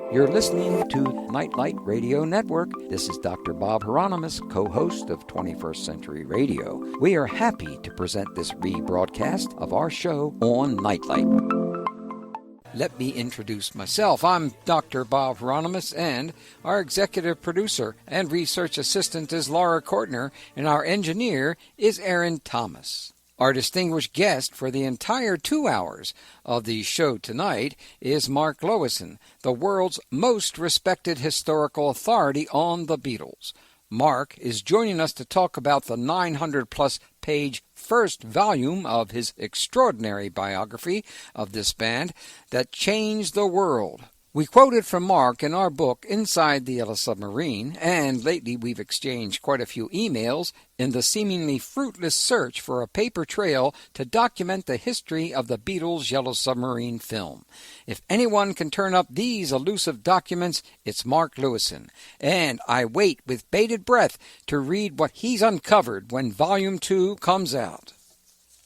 You're listening to Nightlight Radio Network. This is Dr. Bob Hieronimus, co-host of 21st Century Radio. We are happy to present this rebroadcast of our show on Nightlight. Let me introduce myself. I'm Dr. Bob Hieronimus, and our executive producer and research assistant is Laura Kortner, and our engineer is Aaron Thomas. Our distinguished guest for the entire 2 hours of the show tonight is Mark Lewisohn, the world's most respected historical authority on the Beatles. Mark is joining us to talk about the 900-plus page first volume of his extraordinary biography of this band that changed the world. We quoted from Mark in our book, Inside the Yellow Submarine, and lately we've exchanged quite a few emails in the seemingly fruitless search for a paper trail to document the history of the Beatles' Yellow Submarine film. If anyone can turn up these elusive documents, it's Mark Lewisohn, and I wait with bated breath to read what he's uncovered when Volume 2 comes out.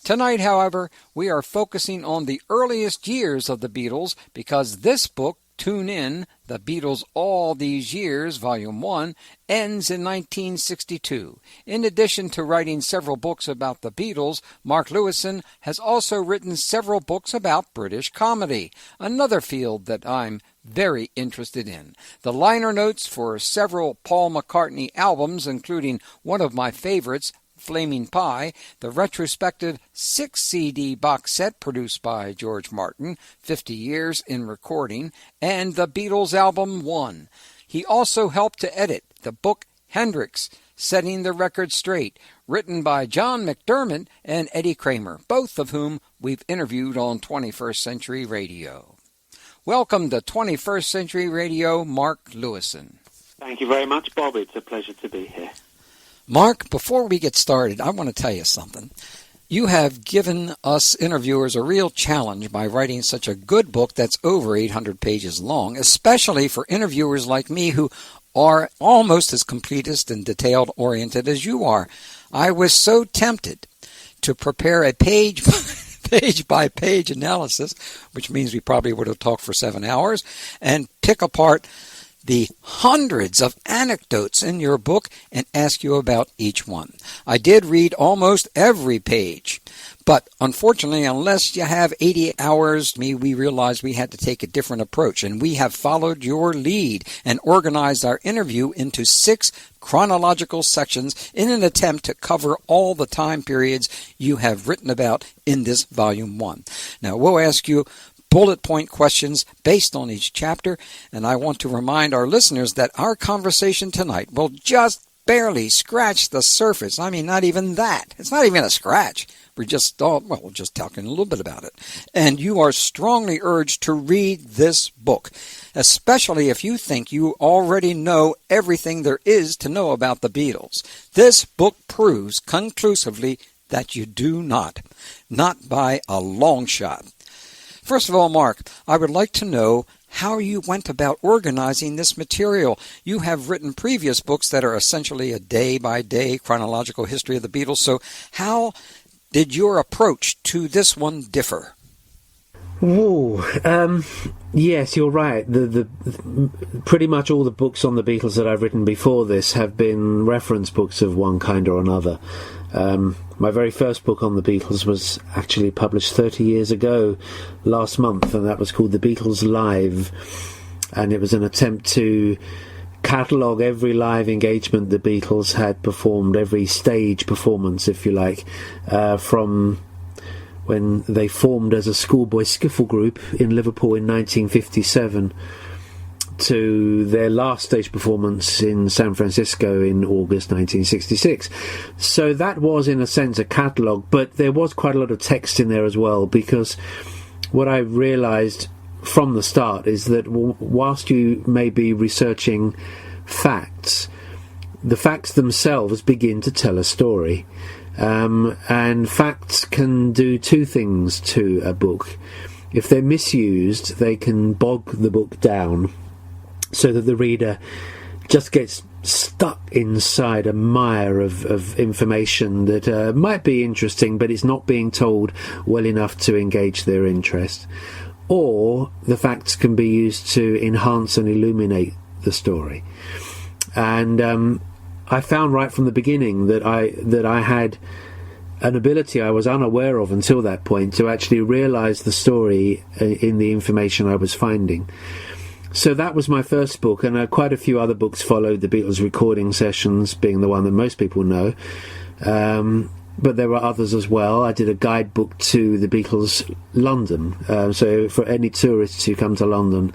Tonight, however, we are focusing on the earliest years of the Beatles because this book, Tune In, The Beatles All These Years, Volume 1, ends in 1962. In addition to writing several books about the Beatles, Mark Lewisohn has also written several books about British comedy, another field that I'm very interested in. The liner notes for several Paul McCartney albums, including one of my favorites, Flaming Pie, the retrospective 6-CD box set produced by George Martin, 50 years in recording, and the Beatles album One. He also helped to edit the book Hendrix, Setting the Record Straight, written by John McDermott and Eddie Kramer, both of whom we've interviewed on 21st Century Radio. Welcome to 21st Century Radio, Mark Lewisohn. Thank you very much, Bob. It's a pleasure to be here. Mark, before we get started, I want to tell you something. You have given us interviewers a real challenge by writing such a good book that's over 800 pages long, especially for interviewers like me who are almost as completist and detailed-oriented as you are. I was so tempted to prepare a page-by-page analysis, which means we probably would have talked for 7 hours, and pick apart the hundreds of anecdotes in your book and ask you about each one. I did read almost every page, but unfortunately, unless you have 80 hours, we realized we had to take a different approach, and we have followed your lead and organized our interview into 6 chronological sections in an attempt to cover all the time periods you have written about in this Volume 1. Now, we'll ask you bullet point questions based on each chapter, and I want to remind our listeners that our conversation tonight will just barely scratch the surface. I mean, not even that. It's not even a scratch. We're just talking a little bit about it. And you are strongly urged to read this book, especially if you think you already know everything there is to know about the Beatles. This book proves conclusively that you do not by a long shot. First of all, Mark, I would like to know how you went about organizing this material. You have written previous books that are essentially a day-by-day chronological history of the Beatles, so how did your approach to this one differ? Yes, you're right. The pretty much all the books on the Beatles that I've written before this have been reference books of one kind or another. My very first book on the Beatles was actually published 30 years ago last month, and that was called The Beatles Live, and it was an attempt to catalogue every live engagement the Beatles had performed, every stage performance, if you like, from when they formed as a schoolboy skiffle group in Liverpool in 1957 to their last stage performance in San Francisco in August 1966. So that was, in a sense, a catalogue, but there was quite a lot of text in there as well, because what I realised from the start is that whilst you may be researching facts, the facts themselves begin to tell a story. And facts can do two things to a book. If they're misused, they can bog the book down so that the reader just gets stuck inside a mire of information that might be interesting, but it's not being told well enough to engage their interest. or the facts can be used to enhance and illuminate the story. And I found right from the beginning that I had an ability I was unaware of until that point to actually realise the story in the information I was finding. So that was my first book, and quite a few other books followed, the Beatles recording sessions being the one that most people know. But there were others as well. I did a guidebook to the Beatles London. So for any tourists who come to London,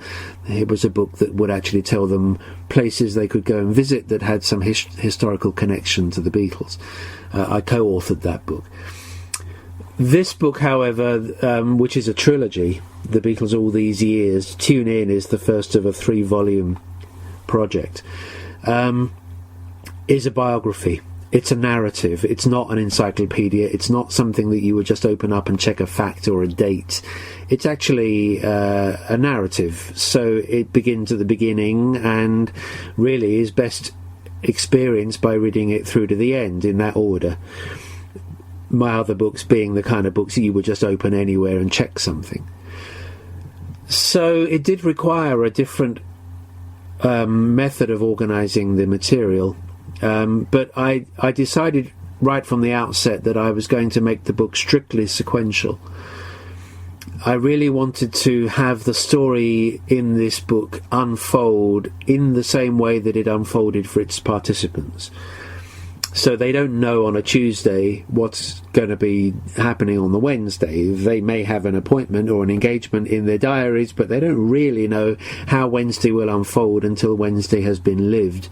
it was a book that would actually tell them places they could go and visit that had some historical connection to the Beatles. I co-authored that book. This book, however, which is a trilogy, The Beatles All These Years, Tune In is the first of a 3-volume project, is a biography. It's a narrative. It's not an encyclopedia. It's not something that you would just open up and check a fact or a date. It's actually a narrative. So it begins at the beginning and really is best experienced by reading it through to the end in that order. My other books being the kind of books that you would just open anywhere and check something. So it did require a different method of organising the material. But I decided right from the outset that I was going to make the book strictly sequential. I really wanted to have the story in this book unfold in the same way that it unfolded for its participants. So they don't know on a Tuesday what's going to be happening on the Wednesday. They may have an appointment or an engagement in their diaries, but they don't really know how Wednesday will unfold until Wednesday has been lived.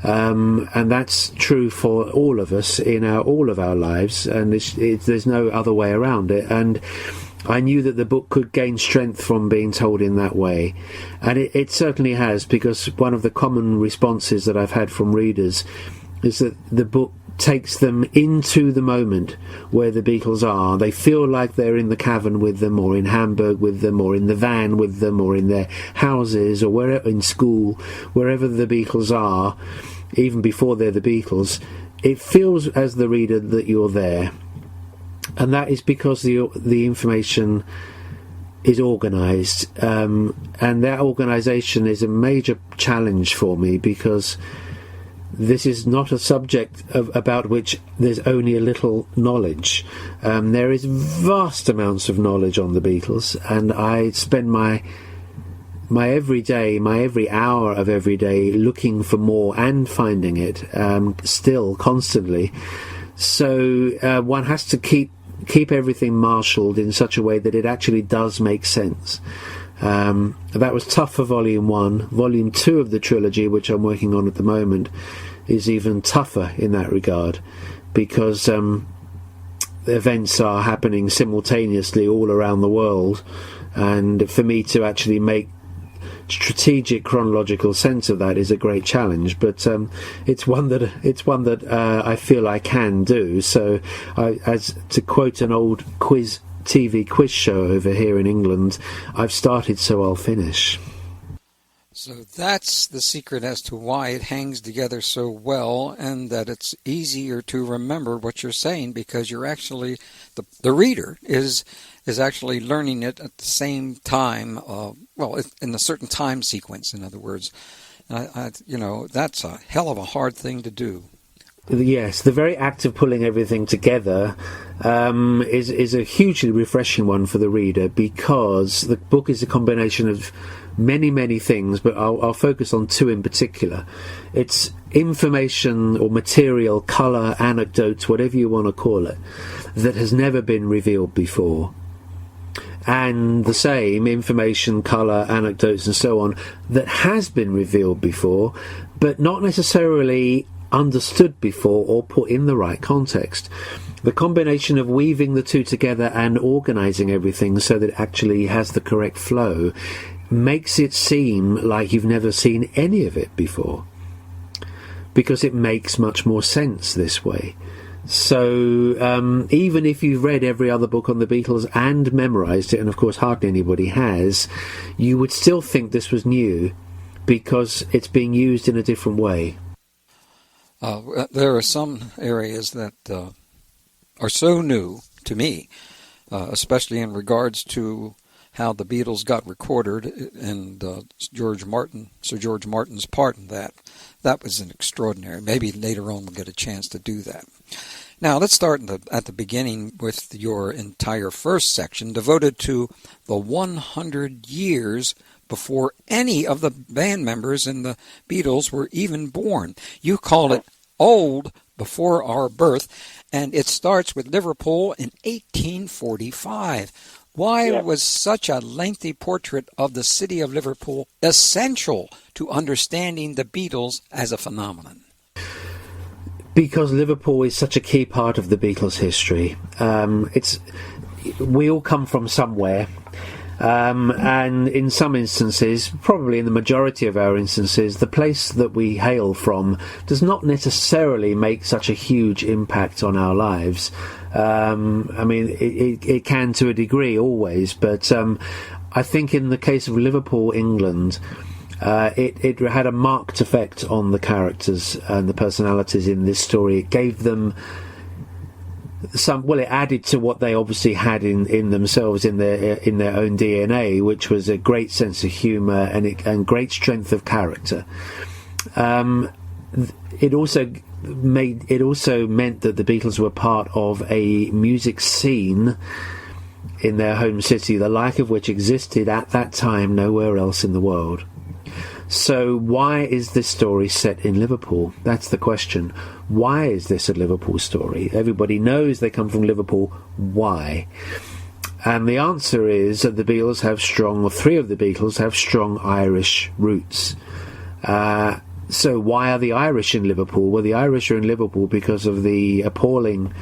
And that's true for all of us in all of our lives, and there's no other way around it. And I knew that the book could gain strength from being told in that way, and it certainly has, because one of the common responses that I've had from readers is that the book takes them into the moment where the Beatles are. They feel like they're in the Cavern with them, or in Hamburg with them, or in the van with them, or in their houses, or wherever, in school, wherever the Beatles are, even before they're the Beatles. It feels as the reader that you're there, and that is because the information is organised, and that organisation is a major challenge for me, because this is not a subject about which there's only a little knowledge. There is vast amounts of knowledge on the Beatles, and I spend my every hour of every day looking for more and finding it, still constantly. So one has to keep everything marshalled in such a way that it actually does make sense. That was tough for Volume 1. Volume 2 of the trilogy, which I'm working on at the moment, is even tougher in that regard, because events are happening simultaneously all around the world, and for me to actually make strategic chronological sense of that is a great challenge, but it's one that I feel I can do. So as to quote an old TV quiz show over here in England, I've started, so I'll finish. So that's the secret as to why it hangs together so well, and that it's easier to remember what you're saying, because you're actually, the reader is actually learning it at the same time, in a certain time sequence, in other words. That's a hell of a hard thing to do. Yes, the very act of pulling everything together is a hugely refreshing one for the reader, because the book is a combination of many, many things, but I'll focus on two in particular. It's information or material, colour, anecdotes, whatever you want to call it, that has never been revealed before. And the same information, colour, anecdotes and so on that has been revealed before, but not necessarily understood before or put in the right context. The combination of weaving the two together and organising everything so that it actually has the correct flow makes it seem like you've never seen any of it before, because it makes much more sense this way. So even if you've read every other book on the Beatles and memorised it, and of course hardly anybody has, you would still think this was new, because it's being used in a different way. There are some areas that are so new to me, especially in regards to how the Beatles got recorded and Sir George Martin's part in that. That was an extraordinary. Maybe later on we'll get a chance to do that. Now, let's start at the beginning with your entire first section devoted to the 100 years before any of the band members in the Beatles were even born. You call it Old Before Our Birth, and it starts with Liverpool in 1845. Why was such a lengthy portrait of the city of Liverpool essential to understanding the Beatles as a phenomenon? Because Liverpool is such a key part of the Beatles' history. We all come from somewhere, and in some instances, probably in the majority of our instances, the place that we hail from does not necessarily make such a huge impact on our lives. It can to a degree always, but I think in the case of Liverpool, England, it had a marked effect on the characters and the personalities in this story. It gave them it added to what they obviously had in themselves, in their own DNA, which was a great sense of humour and great strength of character. It also meant that the Beatles were part of a music scene in their home city, the like of which existed at that time nowhere else in the world. So why is this story set in Liverpool? That's the question. Why is this a Liverpool story? Everybody knows they come from Liverpool. Why? And the answer is that three of the Beatles have strong Irish roots. So why are the Irish in Liverpool? Well, the Irish are in Liverpool because of the appalling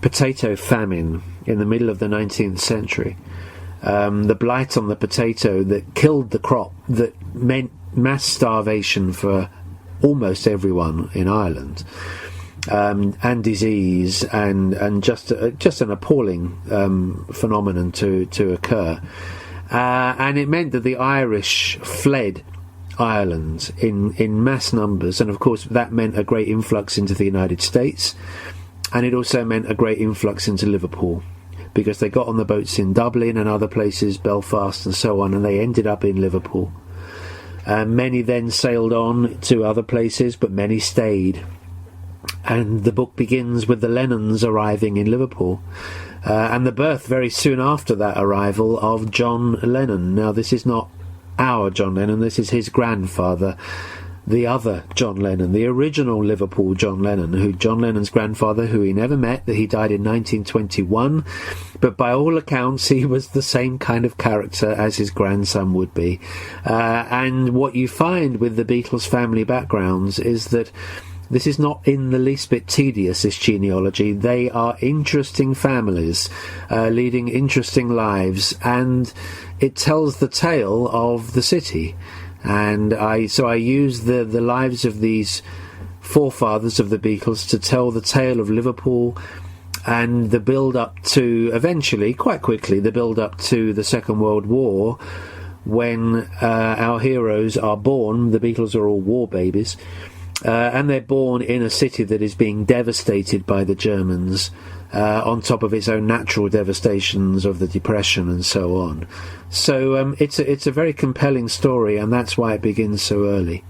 potato famine in the middle of the 19th century. The blight on the potato that killed the crop, that meant mass starvation for almost everyone in Ireland, and disease, and just an appalling phenomenon to occur. And it meant that the Irish fled Ireland in mass numbers, and of course that meant a great influx into the United States, and it also meant a great influx into Liverpool, because they got on the boats in Dublin and other places, Belfast and so on, and they ended up in Liverpool. Many then sailed on to other places, but many stayed. And the book begins with the Lennons arriving in Liverpool, and the birth very soon after that arrival of John Lennon. Now, this is not our John Lennon, this is his grandfather, the other John Lennon, the original Liverpool John Lennon, John Lennon's grandfather, who he never met, that he died in 1921, but by all accounts he was the same kind of character as his grandson would be. And what you find with the Beatles' family backgrounds is that this is not in the least bit tedious, this genealogy. They are interesting families, leading interesting lives, and it tells the tale of the city. And I use the lives of these forefathers of the Beatles to tell the tale of Liverpool and the build-up to, eventually, quite quickly, the build-up to the Second World War, when our heroes are born. The Beatles are all war babies, and they're born in a city that is being devastated by the Germans, on top of its own natural devastations of the Depression and so on. So it's a very compelling story, and that's why it begins so early.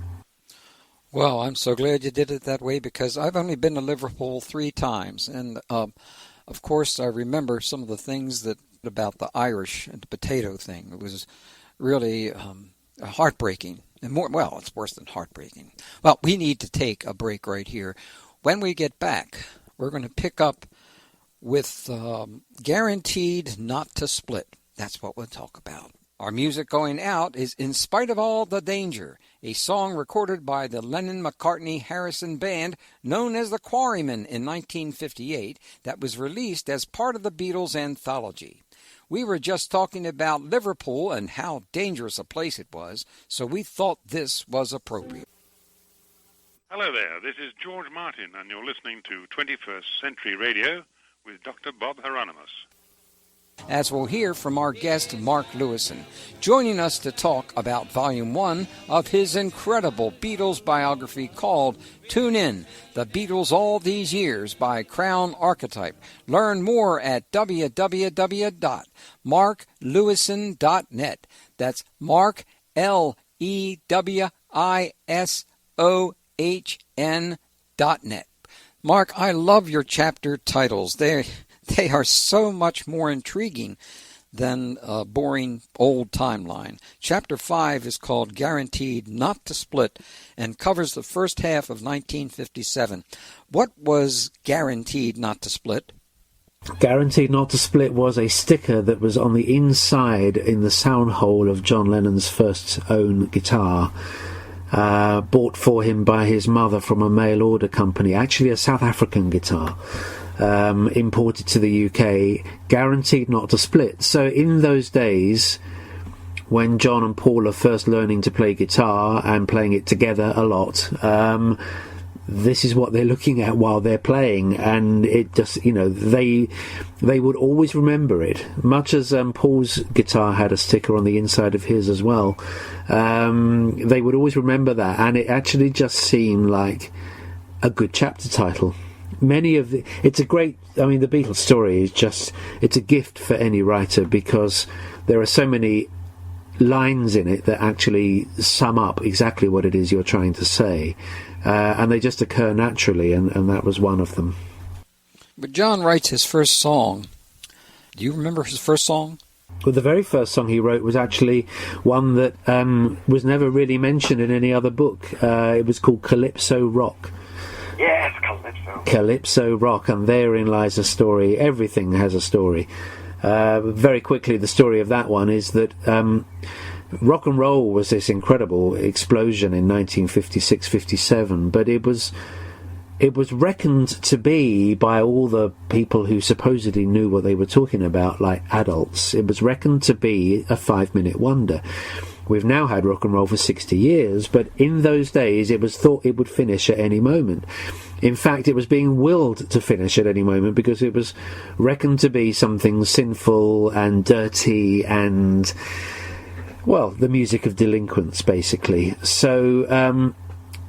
Well, I'm so glad you did it that way, because I've only been to Liverpool 3 times, and of course I remember some of the things about the Irish and the potato thing. It was really heartbreaking, and it's worse than heartbreaking. Well, we need to take a break right here. When we get back, we're going to pick up with Guaranteed Not to Split. That's what we'll talk about. Our music going out is In Spite of All the Danger, a song recorded by the Lennon-McCartney-Harrison band known as the Quarrymen in 1958 that was released as part of the Beatles anthology. We were just talking about Liverpool and how dangerous a place it was, so we thought this was appropriate. Hello there, this is George Martin, and you're listening to 21st Century Radio with Dr. Bob Hieronimus. as we'll hear from our guest Mark Lewisohn, joining us to talk about Volume 1 of his incredible Beatles biography called Tune In, The Beatles All These Years by Crown Archetype. Learn more at www.marklewisohn.net. That's Mark, Lewisohn.net. Mark, I love your chapter titles. They are so much more intriguing than a boring old timeline. Chapter 5 is called Guaranteed Not to Split and covers the first half of 1957. What was Guaranteed Not to Split? Guaranteed Not to Split was a sticker that was on the inside in the sound hole of John Lennon's first own guitar, bought for him by his mother from a mail order company, actually a South African guitar. Imported to the UK, guaranteed not to split. So in those days, when John and Paul are first learning to play guitar and playing it together a lot, this is what they're looking at while they're playing, and it just, they would always remember it, much as Paul's guitar had a sticker on the inside of his as well. They would always remember that, and it actually just seemed like a good chapter title. The Beatles story is it's a gift for any writer, because there are so many lines in it that actually sum up exactly what it is you're trying to say, and they just occur naturally, and that was one of them. But John writes his first song. Do you remember his first song? Well, the very first song he wrote was actually one that was never really mentioned in any other book. It was called Calypso Rock. Yes, Calypso. Calypso Rock, and therein lies a story. Everything has a story. Very quickly, the story of that one is that rock and roll was this incredible explosion in 1956-57, but it was reckoned to be, by all the people who supposedly knew what they were talking about, like adults, it was reckoned to be a 5-minute wonder. We've now had rock and roll for 60 years, but in those days it was thought it would finish at any moment. In fact, it was being willed to finish at any moment because it was reckoned to be something sinful and dirty and, well, the music of delinquents, basically. So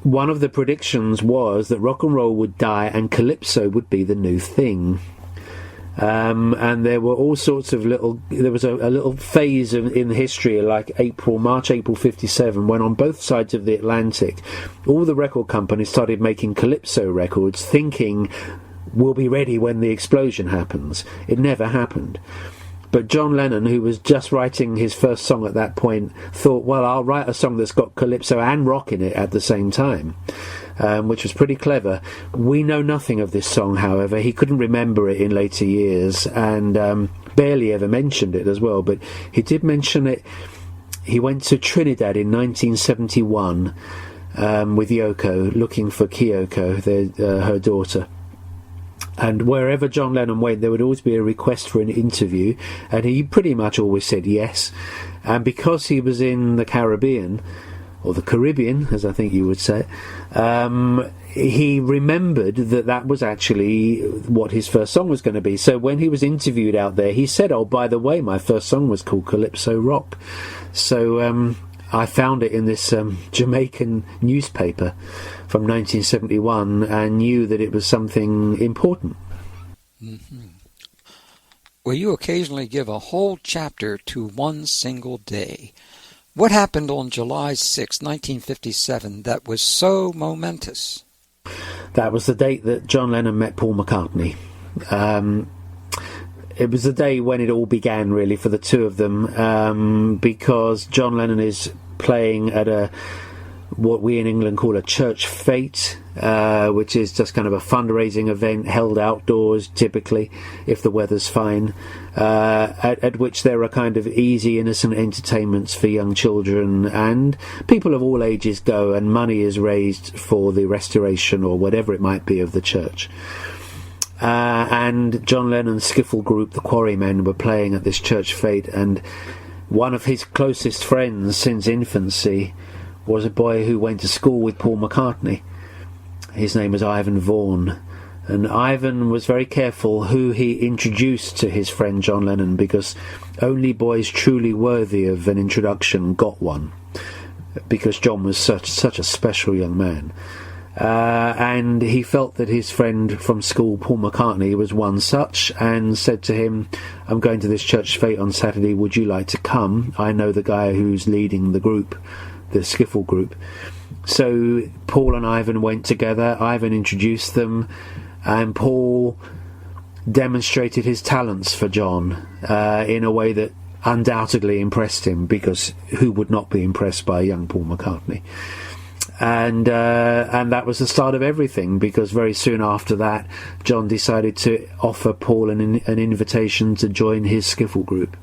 one of the predictions was that rock and roll would die and calypso would be the new thing. And there were all sorts of there was a little phase in history, like March, April 57, when on both sides of the Atlantic, all the record companies started making calypso records, thinking we'll be ready when the explosion happens. It never happened. But John Lennon, who was just writing his first song at that point, thought, well, I'll write a song that's got calypso and rock in it at the same time, which was pretty clever. We know nothing of this song, however. He couldn't remember it in later years, and barely ever mentioned it as well, but he did mention it. He went to Trinidad in 1971 with Yoko, looking for Kyoko, her daughter. And wherever John Lennon went, there would always be a request for an interview, and he pretty much always said yes. And because he was in the Caribbean, or the Caribbean, as I think you would say, he remembered that was actually what his first song was going to be. So when he was interviewed out there, he said, oh, by the way, my first song was called Calypso Rock. So I found it in this Jamaican newspaper from 1971 and knew that it was something important. Mm-hmm. Well, you occasionally give a whole chapter to one single day. What happened on July 6, 1957 that was so momentous? That was the date that John Lennon met Paul McCartney. It was the day when it all began, really, for the two of them, because John Lennon is playing at what we in England call a church fete, which is just kind of a fundraising event held outdoors, typically, if the weather's fine, at which there are kind of easy, innocent entertainments for young children, and people of all ages go, and money is raised for the restoration or whatever it might be of the church. And John Lennon's skiffle group, the Quarrymen, were playing at this church fete, and one of his closest friends since infancy was a boy who went to school with Paul McCartney. His name was Ivan Vaughan, And Ivan was very careful who he introduced to his friend John Lennon, because only boys truly worthy of an introduction got one, because John was such a special young man. And he felt that his friend from school, Paul McCartney, was one such, and said to him, I'm going to this church fete on Saturday, would you like to come? I know the guy who's leading the group, the skiffle group. So Paul and Ivan went together. Ivan introduced them, and Paul demonstrated his talents for John in a way that undoubtedly impressed him, because who would not be impressed by young Paul McCartney? And that was the start of everything, because very soon after that, John decided to offer Paul an invitation to join his skiffle group,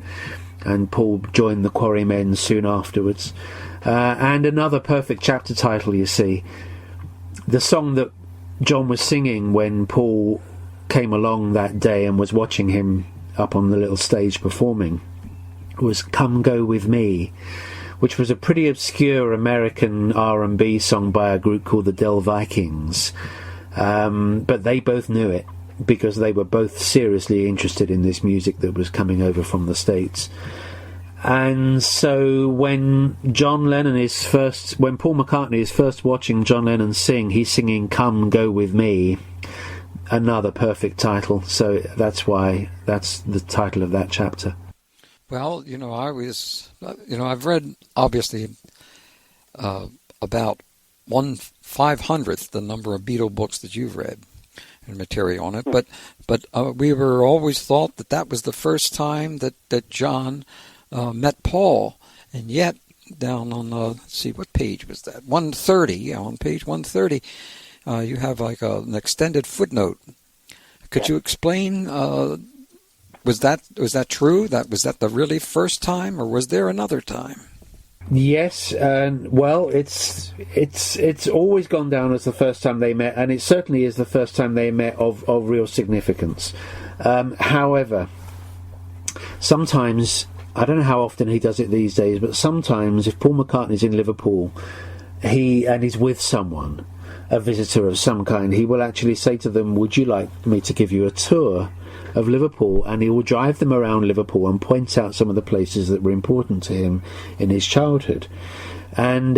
and Paul joined the Quarrymen soon afterwards. And another perfect chapter title, you see. The song that John was singing when Paul came along that day and was watching him up on the little stage performing was Come Go With Me, which was a pretty obscure American R&B song by a group called the Del Vikings. But they both knew it, because they were both seriously interested in this music that was coming over from the States. And so when Paul McCartney is first watching John Lennon sing, he's singing Come Go With Me, another perfect title. So that's the title of that chapter. Well, I've read, obviously, about 1/500th the number of Beatle books that you've read and material on it, but we were always thought that was the first time that John met Paul, and yet down on, let's see, what page was that? 130, on page 130, you have like an extended footnote. Could you explain... Was that true? Was that the really first time, or was there another time? Yes, well, it's always gone down as the first time they met, and it certainly is the first time they met of real significance. However, sometimes, I don't know how often he does it these days, but sometimes if Paul McCartney's in Liverpool, he's with someone, a visitor of some kind, he will actually say to them, would you like me to give you a tour of Liverpool? And he will drive them around Liverpool and point out some of the places that were important to him in his childhood. And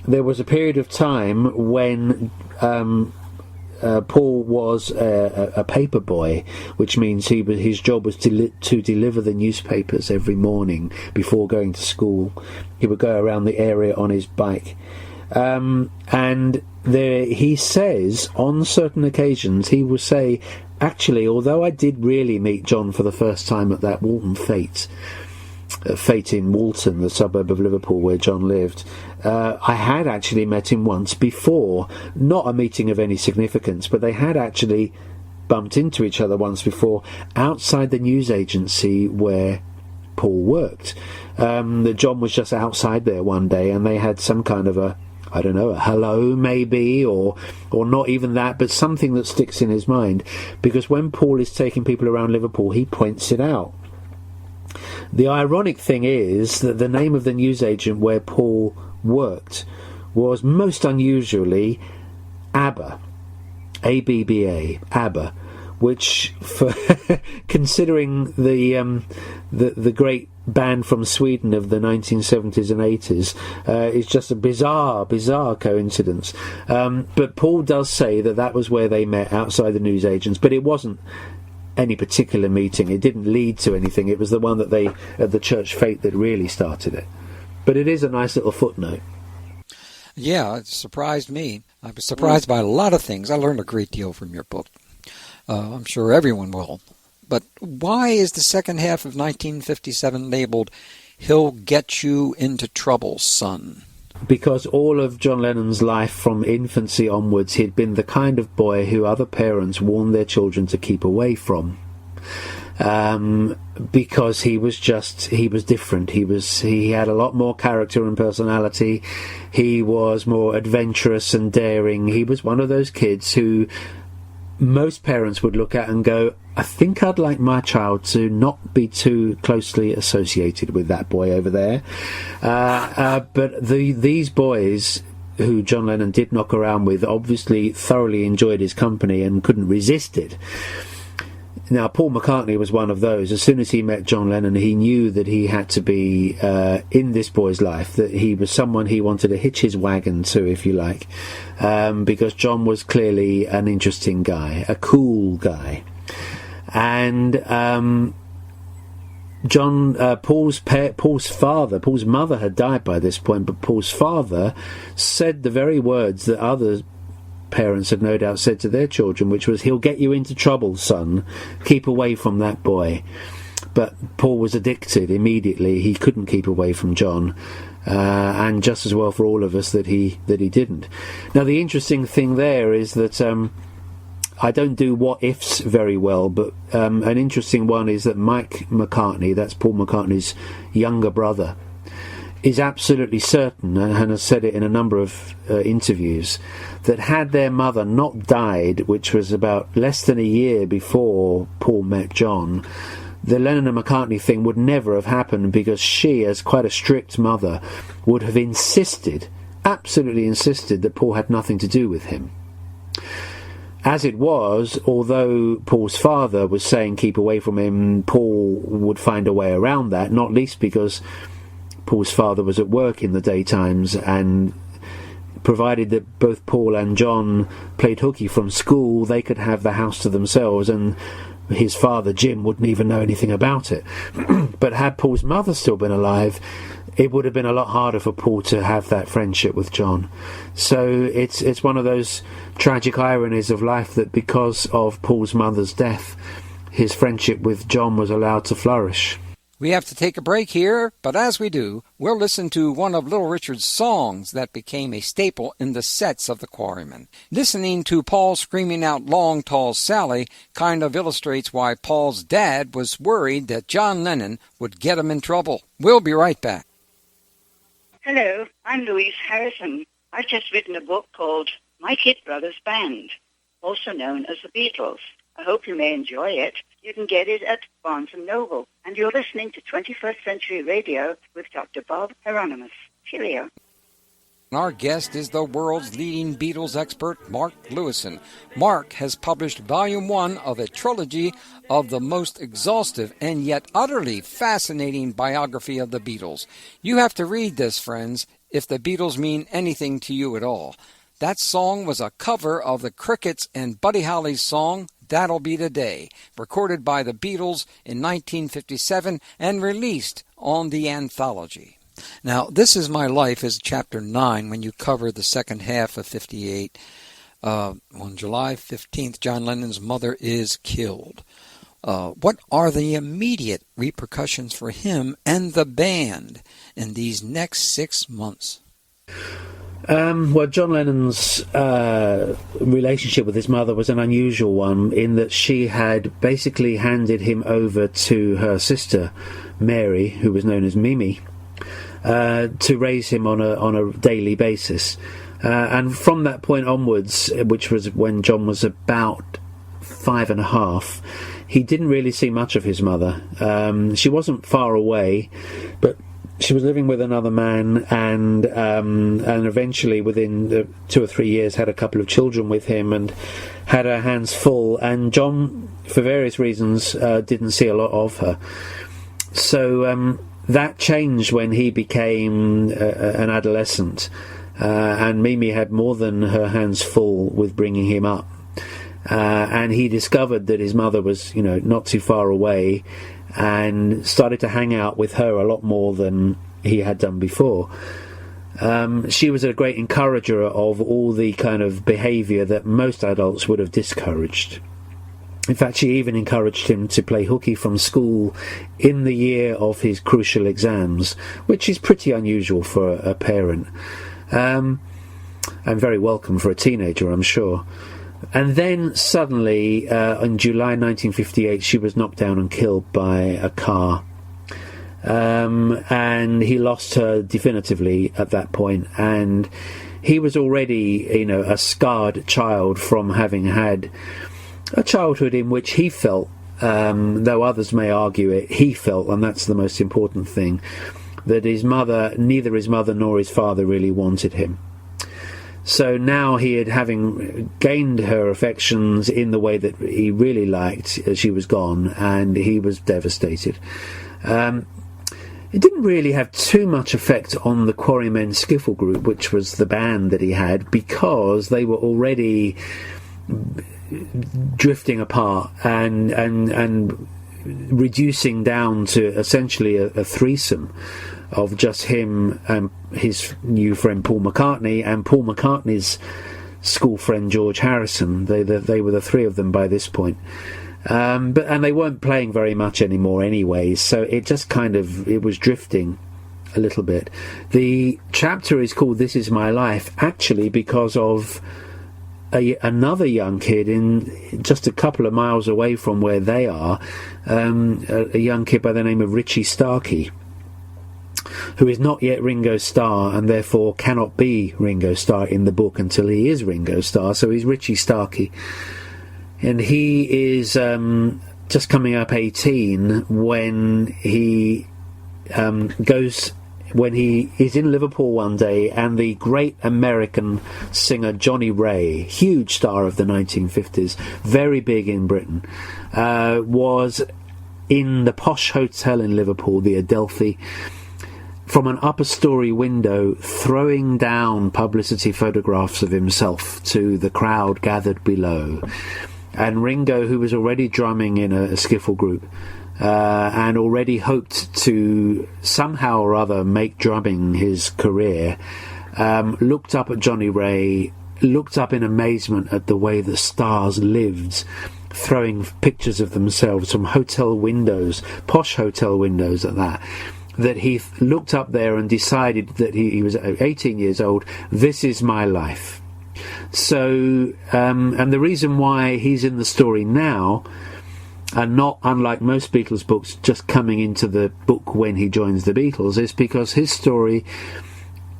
there was a period of time when Paul was a paper boy, which means his job was to deliver the newspapers every morning before going to school. He would go around the area on his bike. And he says, on certain occasions, he will say, actually, although I did really meet John for the first time at that Walton fete in Walton, the suburb of Liverpool where John lived, I had actually met him once before, not a meeting of any significance, but they had actually bumped into each other once before outside the news agency where Paul worked. John was just outside there one day, and they had some kind of a hello maybe, or not even that, but something that sticks in his mind, because when Paul is taking people around Liverpool, he points it out. The ironic thing is that the name of the newsagent where Paul worked was most unusually ABBA, ABBA, ABBA, which, for considering the great band from Sweden of the 1970s and 80s, is just a bizarre coincidence. But Paul does say that was where they met, outside the newsagents, but it wasn't any particular meeting. It didn't lead to anything. It was the one that they, at the church fete, that really started it. But it is a nice little footnote. Yeah, it surprised me. I was surprised by a lot of things. I learned a great deal from your book. I'm sure everyone will. But why is the second half of 1957 labeled "He'll Get You Into Trouble, Son"? Because all of John Lennon's life from infancy onwards, he'd been the kind of boy who other parents warned their children to keep away from. Because he was different. He had a lot more character and personality. He was more adventurous and daring. He was one of those kids who most parents would look at and go, I think I'd like my child to not be too closely associated with that boy over there. But these boys who John Lennon did knock around with, obviously thoroughly enjoyed his company and couldn't resist it. Now, Paul McCartney was one of those. As soon as he met John Lennon, he knew that he had to be in this boy's life, that he was someone he wanted to hitch his wagon to, if you like, because John was clearly an interesting guy, a cool guy. And Paul's mother had died by this point, but Paul's father said the very words that other parents had no doubt said to their children, which was, "He'll get you into trouble, son. Keep away from that boy." But Paul was addicted immediately. He couldn't keep away from John, and just as well for all of us that he didn't. Now, the interesting thing there is that I don't do what-ifs very well, but an interesting one is that Mike McCartney, that's Paul McCartney's younger brother, is absolutely certain, and has said it in a number of interviews, that had their mother not died, which was about less than a year before Paul met John, the Lennon and McCartney thing would never have happened, because she, as quite a strict mother, would have absolutely insisted that Paul had nothing to do with him. As it was, although Paul's father was saying keep away from him, Paul would find a way around that, not least because Paul's father was at work in the daytimes, and provided that both Paul and John played hooky from school, they could have the house to themselves, and his father, Jim, wouldn't even know anything about it. But had Paul's mother still been alive, it would have been a lot harder for Paul to have that friendship with John. So it's one of those tragic ironies of life that because of Paul's mother's death, his friendship with John was allowed to flourish. We have to take a break here, but as we do, we'll listen to one of Little Richard's songs that became a staple in the sets of the Quarrymen. Listening to Paul screaming out "Long Tall Sally" kind of illustrates why Paul's dad was worried that John Lennon would get him in trouble. We'll be right back. Hello, I'm Louise Harrison. I've just written a book called My Kid Brothers Band, also known as the Beatles. I hope you may enjoy it. You can get it at Barnes & Noble. And you're listening to 21st Century Radio with Dr. Bob Hieronimus. Cheerio. Our guest is the world's leading Beatles expert, Mark Lewisohn. Mark has published Volume 1 of a trilogy of the most exhaustive and yet utterly fascinating biography of the Beatles. You have to read this, friends, if the Beatles mean anything to you at all. That song was a cover of the Crickets and Buddy Holly's song, "That'll Be the Day," recorded by the Beatles in 1957 and released on the anthology. Now, This Is My Life is Chapter 9 when you cover the second half of 58. On July 15th, John Lennon's mother is killed. What are the immediate repercussions for him and the band in these next 6 months? Well, John Lennon's relationship with his mother was an unusual one in that she had basically handed him over to her sister, Mary, who was known as Mimi, to raise him on a daily basis. And from that point onwards, which was when John was about 5.5, he didn't really see much of his mother. She wasn't far away, but she was living with another man, and eventually within 2 or 3 years had a couple of children with him and had her hands full, and John, for various reasons, didn't see a lot of her. So that changed when he became an adolescent, and Mimi had more than her hands full with bringing him up, and he discovered that his mother was, not too far away, and started to hang out with her a lot more than he had done before. She was a great encourager of all the kind of behaviour that most adults would have discouraged. In fact, she even encouraged him to play hooky from school in the year of his crucial exams, which is pretty unusual for a parent, and very welcome for a teenager, I'm sure. And then suddenly, in July 1958, she was knocked down and killed by a car. And he lost her definitively at that point. And he was already, a scarred child from having had a childhood in which he felt, though others may argue it, he felt, and that's the most important thing, that neither his mother nor his father really wanted him. So now having gained her affections in the way that he really liked, she was gone, and he was devastated. It didn't really have too much effect on the Quarrymen Skiffle group, which was the band that he had, because they were already drifting apart and reducing down to essentially a threesome of just him and his new friend Paul McCartney and Paul McCartney's school friend George Harrison. They were the three of them by this point. And they weren't playing very much anymore anyway, so it just it was drifting a little bit. The chapter is called This Is My Life, actually because of another young kid in just a couple of miles away from where they are, a young kid by the name of Richie Starkey, who is not yet Ringo Starr and therefore cannot be Ringo Starr in the book until he is Ringo Starr, so he's Richie Starkey. And he is just coming up 18 when he when he is in Liverpool one day, and the great American singer Johnny Ray, huge star of the 1950s, very big in Britain, was in the posh hotel in Liverpool, the Adelphi, from an upper story window, throwing down publicity photographs of himself to the crowd gathered below. And Ringo, who was already drumming in a skiffle group, and already hoped to somehow or other make drumming his career, looked up at Johnny Ray, looked up in amazement at the way the stars lived, throwing pictures of themselves from hotel windows, posh hotel windows at that he looked up there and decided that he was 18 years old, this is my life. So, and the reason why he's in the story now, and not unlike most Beatles books, just coming into the book when he joins the Beatles, is because his story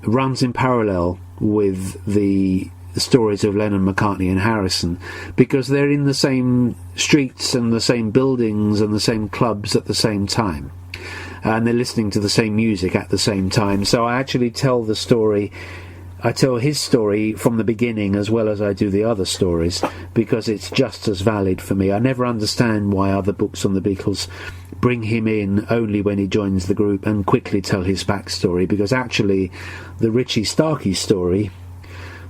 runs in parallel with the stories of Lennon, McCartney and Harrison, because they're in the same streets and the same buildings and the same clubs at the same time, and they're listening to the same music at the same time. So I actually tell the story, I tell his story from the beginning as well as I do the other stories, because it's just as valid for me. I never understand why other books on the Beatles bring him in only when he joins the group and quickly tell his backstory, because actually the Richie Starkey story,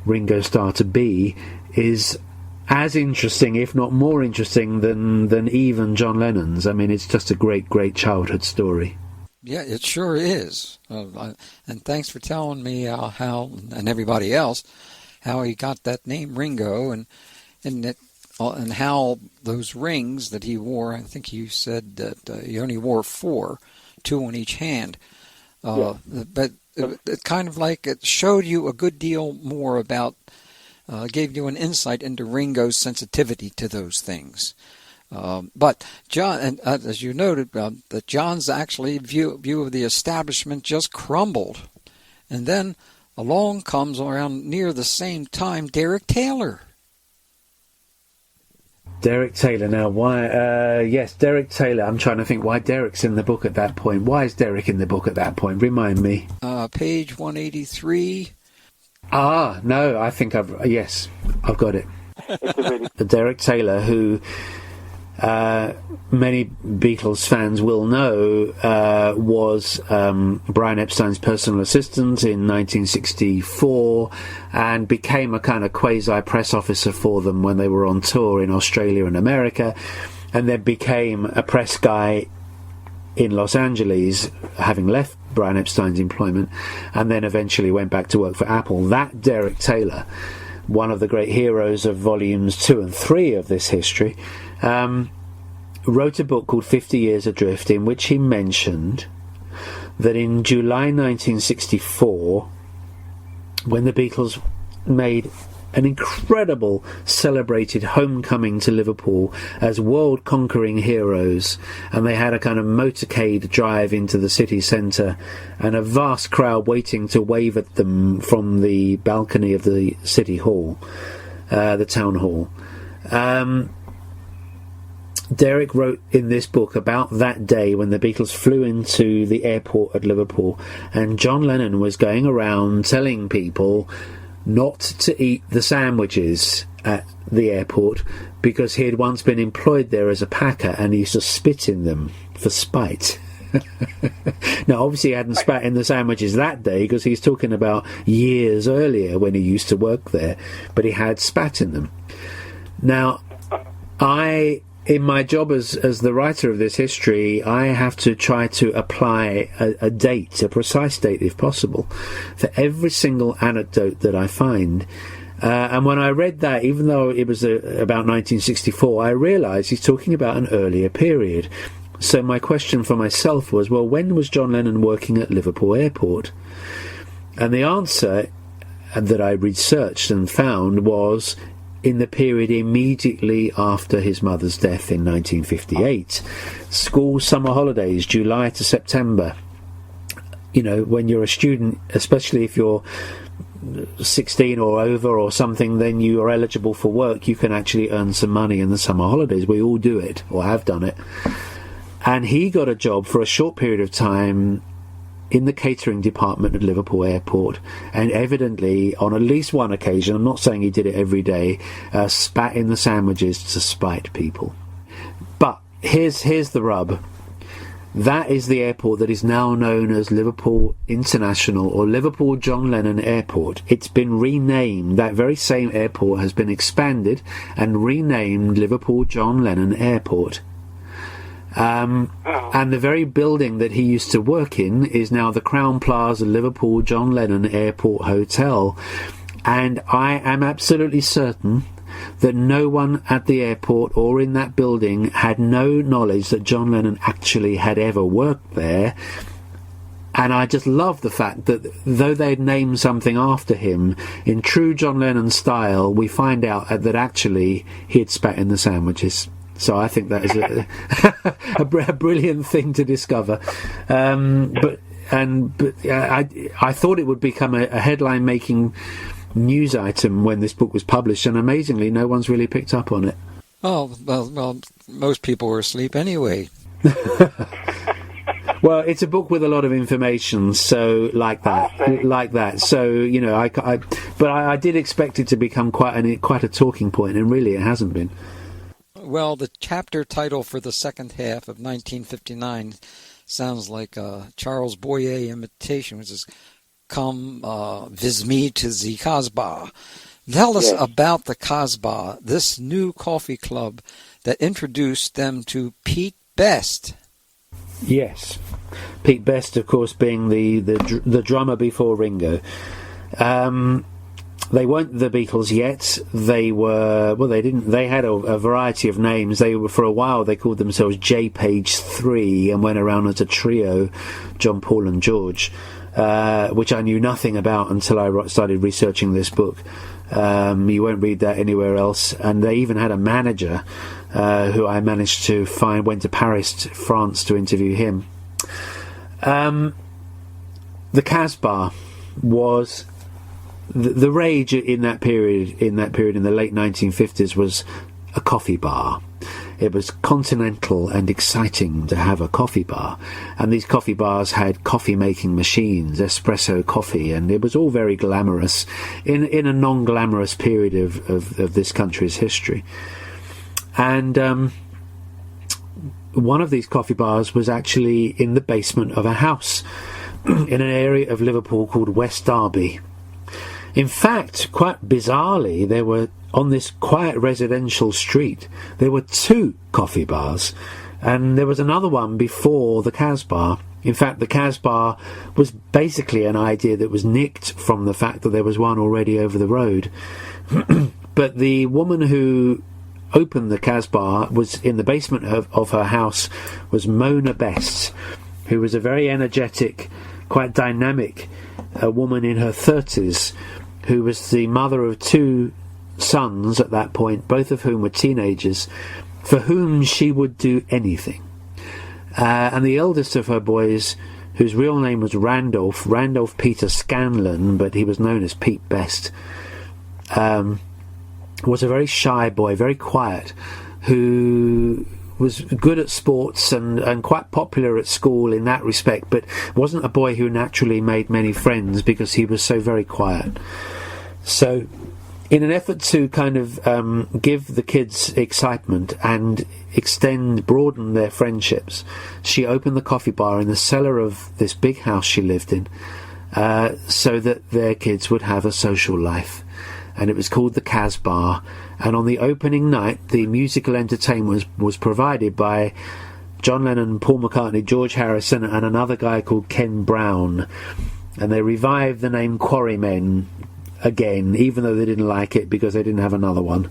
Ringo Starr to be, is as interesting, if not more interesting, than even John Lennon's. I mean, it's just a great, great childhood story. Yeah, it sure is. And thanks for telling me how, and everybody else, how he got that name Ringo, and how those rings that he wore, I think you said that he only wore 4, 2 on each hand. But it kind of like it showed you a good deal more about, gave you an insight into Ringo's sensitivity to those things. But John, and as you noted, that John's actually view of the establishment just crumbled, and then along comes around near the same time Derek Taylor. Derek Taylor. Now, why? Yes, Derek Taylor. I'm trying to think why Derek's in the book at that point. Why is Derek in the book at that point? Remind me. Page 183. No, I think I've got it. Derek Taylor, who many Beatles fans will know, was Brian Epstein's personal assistant in 1964 and became a kind of quasi-press officer for them when they were on tour in Australia and America, and then became a press guy in Los Angeles, having left Brian Epstein's employment, and then eventually went back to work for Apple. That Derek Taylor, one of the great heroes of volumes 2 and 3 of this history, wrote a book called 50 Years Adrift, in which he mentioned that in July 1964, when the Beatles made an incredible celebrated homecoming to Liverpool as world-conquering heroes, and they had a kind of motorcade drive into the city centre and a vast crowd waiting to wave at them from the balcony of the city hall, the town hall. Derek wrote in this book about that day when the Beatles flew into the airport at Liverpool, and John Lennon was going around telling people not to eat the sandwiches at the airport because he had once been employed there as a packer and he used to spit in them for spite. Now, obviously, he hadn't spat in the sandwiches that day because he's talking about years earlier when he used to work there, but he had spat in them. Now, in my job as the writer of this history, I have to try to apply a date, a precise date if possible, for every single anecdote that I find. And when I read that, even though it was about 1964, I realised he's talking about an earlier period. So my question for myself was, well, when was John Lennon working at Liverpool Airport? And the answer that I researched and found was in the period immediately after his mother's death in 1958. School summer holidays, July to September. You know, when you're a student, especially if you're 16 or over or something, then you are eligible for work. You can actually earn some money in the summer holidays. We all do it, or have done it. And he got a job for a short period of time in the catering department at Liverpool Airport, and evidently on at least one occasion, I'm not saying he did it every day, spat in the sandwiches to spite people. But here's the rub. That is the airport that is now known as Liverpool International or Liverpool John Lennon Airport. It's been renamed. That very same airport has been expanded and renamed Liverpool John Lennon Airport. And the very building that he used to work in is now the Crown Plaza Liverpool John Lennon Airport Hotel. And I am absolutely certain that no one at the airport or in that building had no knowledge that John Lennon actually had ever worked there. And I just love the fact that though they'd named something after him, in true John Lennon style, we find out that actually he had spat in the sandwiches. So I think that is a brilliant thing to discover. But I thought it would become a headline-making news item when this book was published, and amazingly, no one's really picked up on it. Oh, well, most people were asleep anyway. Well, it's a book with a lot of information, so like that. So you know, I did expect it to become quite a talking point, and really, it hasn't been. Well, the chapter title for the second half of 1959 sounds like a Charles Boyer imitation, which is "Come vis me to the Casbah." Tell us about the Casbah, this new coffee club that introduced them to Pete Best. Yes, Pete Best, of course, being the drummer before Ringo. They weren't the Beatles yet. They were, well, they didn't. They had a variety of names. They were, for a while, they called themselves J Page 3 and went around as a trio, John, Paul and George, which I knew nothing about until I started researching this book. You won't read that anywhere else. And they even had a manager who I managed to find, went to Paris, France, to interview him. The Casbah was the rage in that period in the late 1950s was a coffee bar. It was continental and exciting to have a coffee bar, and these coffee bars had coffee making machines, espresso coffee, and it was all very glamorous in a non-glamorous period of this country's history. And one of these coffee bars was actually in the basement of a house in an area of Liverpool called West Derby. In fact, quite bizarrely, there were, on this quiet residential street, there were two coffee bars, and there was another one before the Casbah. In fact, the Casbah was basically an idea that was nicked from the fact that there was one already over the road. But the woman who opened the Casbah was in the basement of her house was Mona Best, who was a very energetic, quite dynamic woman in her 30s, who was the mother of two sons at that point, both of whom were teenagers, for whom she would do anything. And the eldest of her boys, whose real name was Randolph Peter Scanlon, but he was known as Pete Best, was a very shy boy, very quiet, who was good at sports and quite popular at school in that respect, but wasn't a boy who naturally made many friends because he was so very quiet. So, in an effort to kind of give the kids excitement and broaden their friendships, she opened the coffee bar in the cellar of this big house she lived in, so that their kids would have a social life. And it was called the Casbah. And on the opening night, the musical entertainment was provided by John Lennon, Paul McCartney, George Harrison, and another guy called Ken Brown. And they revived the name Quarrymen again, even though they didn't like it because they didn't have another one.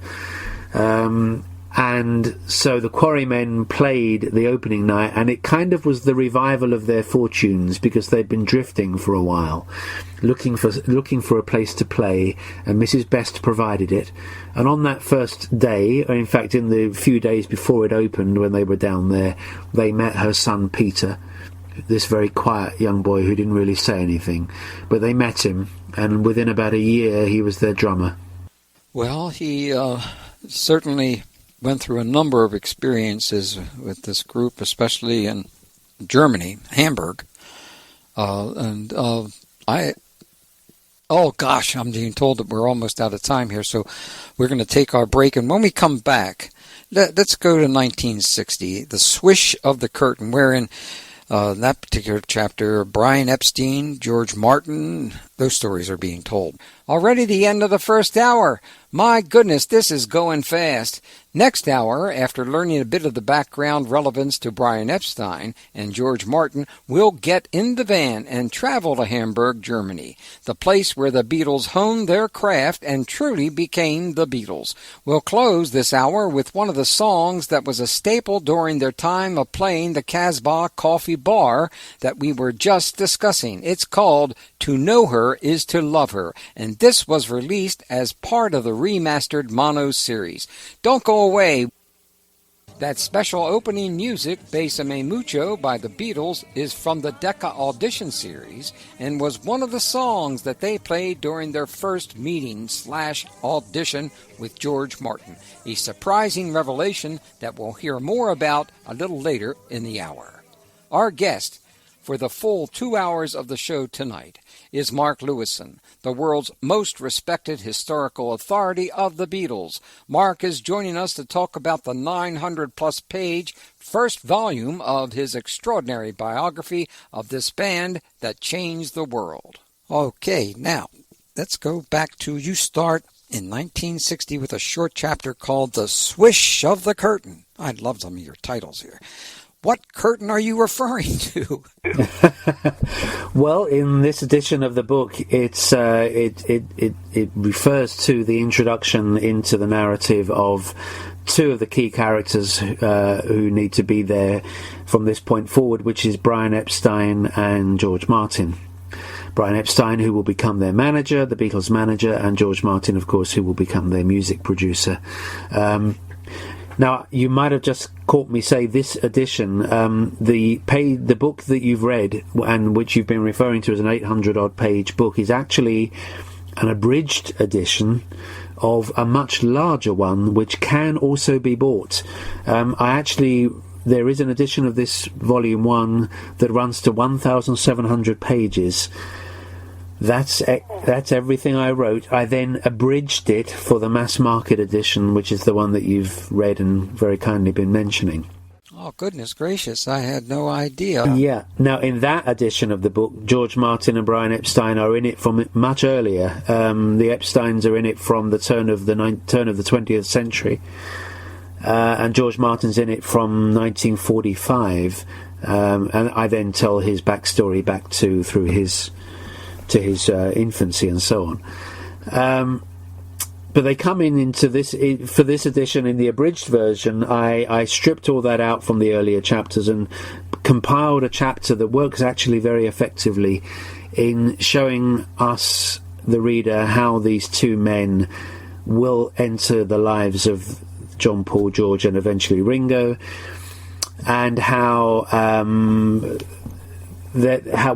And so the Quarrymen played the opening night, and it kind of was the revival of their fortunes, because they'd been drifting for a while, looking for a place to play, and Mrs. Best provided it. And on that first day, or in fact in the few days before it opened, when they were down there, they met her son Peter, this very quiet young boy who didn't really say anything. But they met him, and within about a year he was their drummer. Well, he certainly went through a number of experiences with this group, especially in Germany, Hamburg. I'm being told that we're almost out of time here, so we're going to take our break. And when we come back, let's go to 1960, The Swish of the Curtain, wherein that particular chapter, Brian Epstein, George Martin, those stories are being told. Already the end of the first hour. My goodness, this is going fast. Next hour, after learning a bit of the background relevance to Brian Epstein and George Martin, we'll get in the van and travel to Hamburg, Germany, the place where the Beatles honed their craft and truly became the Beatles. We'll close this hour with one of the songs that was a staple during their time of playing the Casbah Coffee Bar that we were just discussing. It's called To Know Her Is to Love Her, and this was released as part of the remastered mono series. Don't go away. That special opening music, Bésame Mucho by the Beatles, is from the Decca Audition series and was one of the songs that they played during their first meeting/audition with George Martin. A surprising revelation that we'll hear more about a little later in the hour. Our guest for the full 2 hours of the show tonight is Mark Lewisohn, the world's most respected historical authority of the Beatles. Mark is joining us to talk about the 900-plus page first volume of his extraordinary biography of this band that changed the world. Okay, now, let's go back to, you start in 1960 with a short chapter called The Swish of the Curtain. I love some of your titles here. What curtain are you referring to? Well, in this edition of the book, it refers to the introduction into the narrative of two of the key characters who need to be there from this point forward, which is Brian Epstein and George Martin. Brian Epstein, who will become their manager, the Beatles' manager, and George Martin, of course, who will become their music producer. Now, you might have just caught me say this edition, the book that you've read and which you've been referring to as an 800-odd page book is actually an abridged edition of a much larger one, which can also be bought. There is an edition of this volume 1 that runs to 1,700 pages. That's everything I wrote. I then abridged it for the mass market edition, which is the one that you've read and very kindly been mentioning. Oh, goodness gracious, I had no idea. Yeah. Now, in that edition of the book, George Martin and Brian Epstein are in it from much earlier. The Epsteins are in it from the turn of the 20th century. And George Martin's in it from 1945. And I then tell his backstory back to his infancy and so on. But they come into this, for this edition in the abridged version, I stripped all that out from the earlier chapters and compiled a chapter that works actually very effectively in showing us, the reader, how these two men will enter the lives of John, Paul, George, and eventually Ringo, and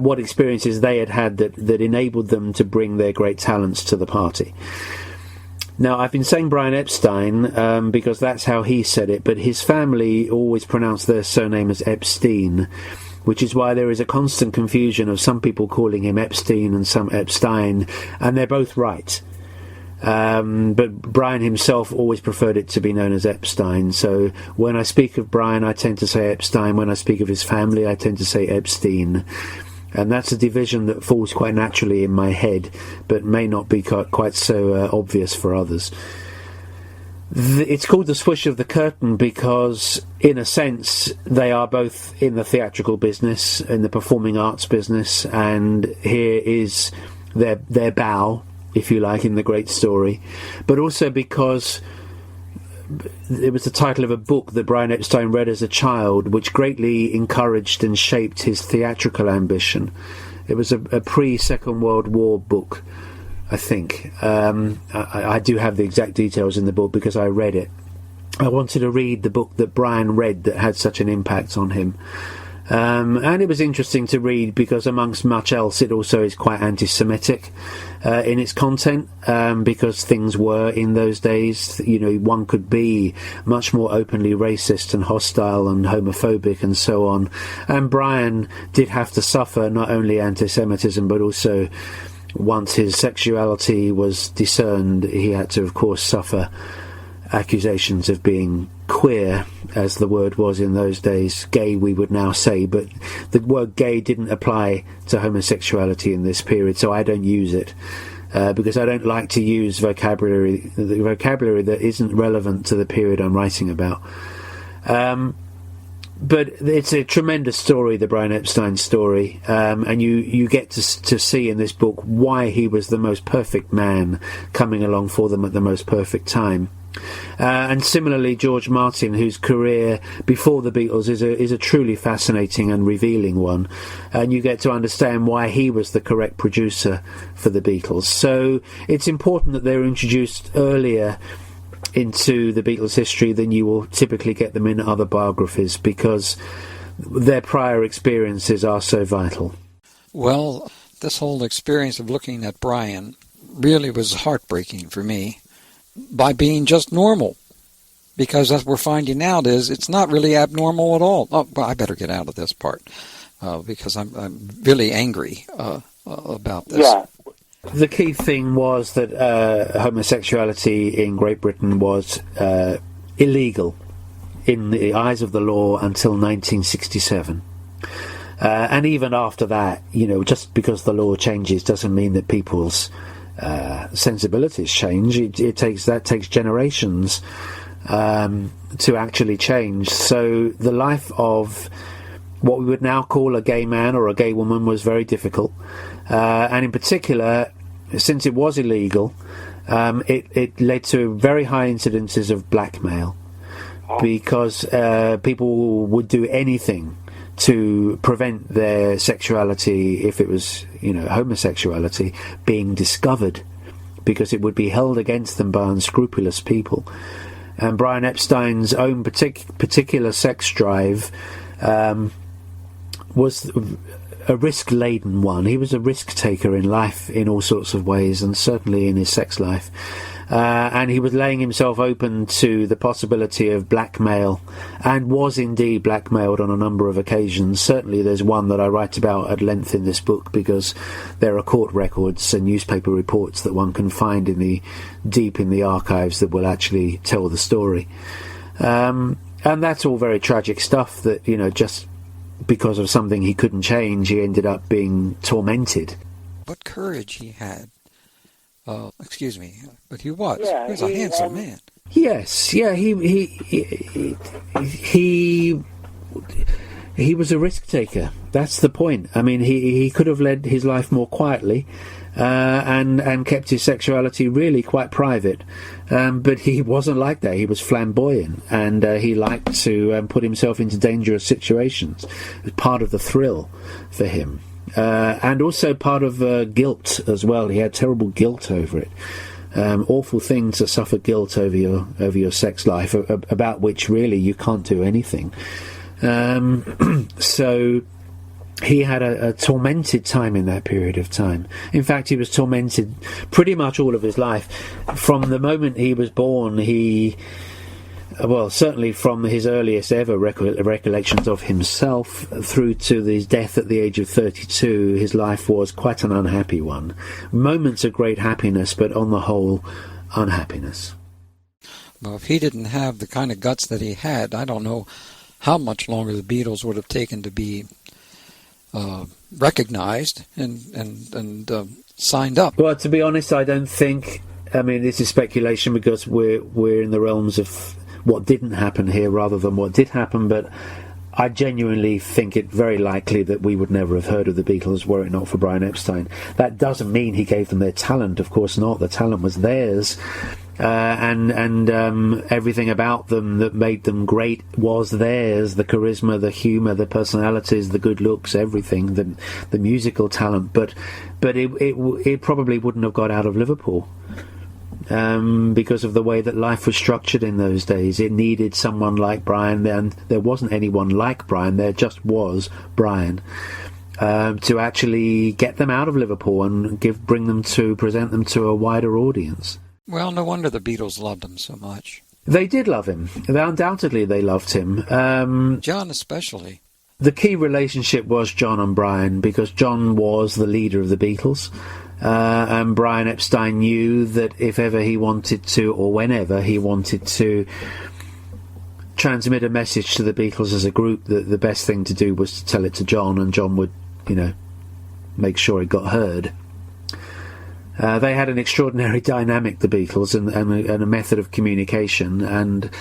what experiences they had that enabled them to bring their great talents to the party. Now, I've been saying Brian Epstein because that's how he said it, but his family always pronounced their surname as Epstein, which is why there is a constant confusion of some people calling him Epstein and some Epstein, and they're both right. But Brian himself always preferred it to be known as Epstein. So when I speak of Brian, I tend to say Epstein. When I speak of his family, I tend to say Epstein. And that's a division that falls quite naturally in my head, but may not be quite so obvious for others. It's called the swish of the curtain because, in a sense, they are both in the theatrical business, in the performing arts business, and here is their bow, if you like, in the great story. But also because it was the title of a book that Brian Epstein read as a child, which greatly encouraged and shaped his theatrical ambition. It was a pre-Second World War book, I think. I do have the exact details in the book because I read it. I wanted to read the book that Brian read that had such an impact on him. And it was interesting to read because, amongst much else, it also is quite anti-Semitic in its content, because things were, in those days, one could be much more openly racist and hostile and homophobic and so on. And Brian did have to suffer not only anti-Semitism, but also, once his sexuality was discerned, he had to, of course, suffer accusations of being queer, as the word was in those days. Gay, we would now say, but the word gay didn't apply to homosexuality in this period, so I don't use it, because I don't like to use vocabulary that isn't relevant to the period I'm writing about. But it's a tremendous story, the Brian Epstein story, and you get to see in this book why he was the most perfect man coming along for them at the most perfect time. And similarly, George Martin, whose career before the Beatles is a truly fascinating and revealing one, and you get to understand why he was the correct producer for the Beatles. So it's important that they're introduced earlier into the Beatles' history than you will typically get them in other biographies, because their prior experiences are so vital. Well, this whole experience of looking at Brian really was heartbreaking for me, by being just normal, because as we're finding out is it's not really abnormal at all. Oh, well, I better get out of this part because I'm really angry about this. Yeah. The key thing was that homosexuality in Great Britain was illegal in the eyes of the law until 1967. And even after that, just because the law changes doesn't mean that people's sensibilities change. It takes generations to actually change. So the life of what we would now call a gay man or a gay woman was very difficult, and in particular, since it was illegal, it led to very high incidences of blackmail, because people would do anything to prevent their sexuality, if it was, homosexuality, being discovered, because it would be held against them by unscrupulous people. And Brian Epstein's own particular sex drive was a risk-laden one. He was a risk-taker in life in all sorts of ways, and certainly in his sex life. And he was laying himself open to the possibility of blackmail, and was indeed blackmailed on a number of occasions. Certainly there's one that I write about at length in this book, because there are court records and newspaper reports that one can find deep in the archives that will actually tell the story. And that's all very tragic stuff that, just because of something he couldn't change, he ended up being tormented. What courage he had. Excuse me, but he was. Yeah, he was a handsome man. Yes, yeah, he was a risk taker. That's the point. I mean, he could have led his life more quietly, and kept his sexuality really quite private. But he wasn't like that. He was flamboyant, and he liked to put himself into dangerous situations. It was part of the thrill for him. And also part of guilt as well. He had terrible guilt over it. Awful thing to suffer guilt over your sex life, about which really you can't do anything. So he had a tormented time in that period of time. In fact, he was tormented pretty much all of his life. From the moment he was born, he well, certainly from his earliest ever recollections of himself through to his death at the age of 32, his life was quite an unhappy one. Moments of great happiness, but on the whole, unhappiness. Well, if he didn't have the kind of guts that he had, I don't know how much longer the Beatles would have taken to be recognized and signed up. Well, to be honest, I don't think... I mean, this is speculation because we're in the realms of what didn't happen here rather than what did happen, but I genuinely think it very likely that we would never have heard of the Beatles were it not for Brian Epstein. That doesn't mean he gave them their talent, of course not. The talent was theirs, and everything about them that made them great was theirs. The charisma, the humour, the personalities, the good looks, everything, the musical talent. But it probably wouldn't have got out of Liverpool. Because of the way that life was structured in those days. It needed someone like Brian, and there wasn't anyone like Brian, there just was Brian, to actually get them out of Liverpool and present them to a wider audience. Well, no wonder the Beatles loved him so much. They did love him. Undoubtedly they loved him. John especially. The key relationship was John and Brian, because John was the leader of the Beatles. And Brian Epstein knew that if ever he wanted to, or whenever he wanted to, transmit a message to the Beatles as a group, that the best thing to do was to tell it to John, and John would, make sure it got heard. They had an extraordinary dynamic, the Beatles, and a method of communication, and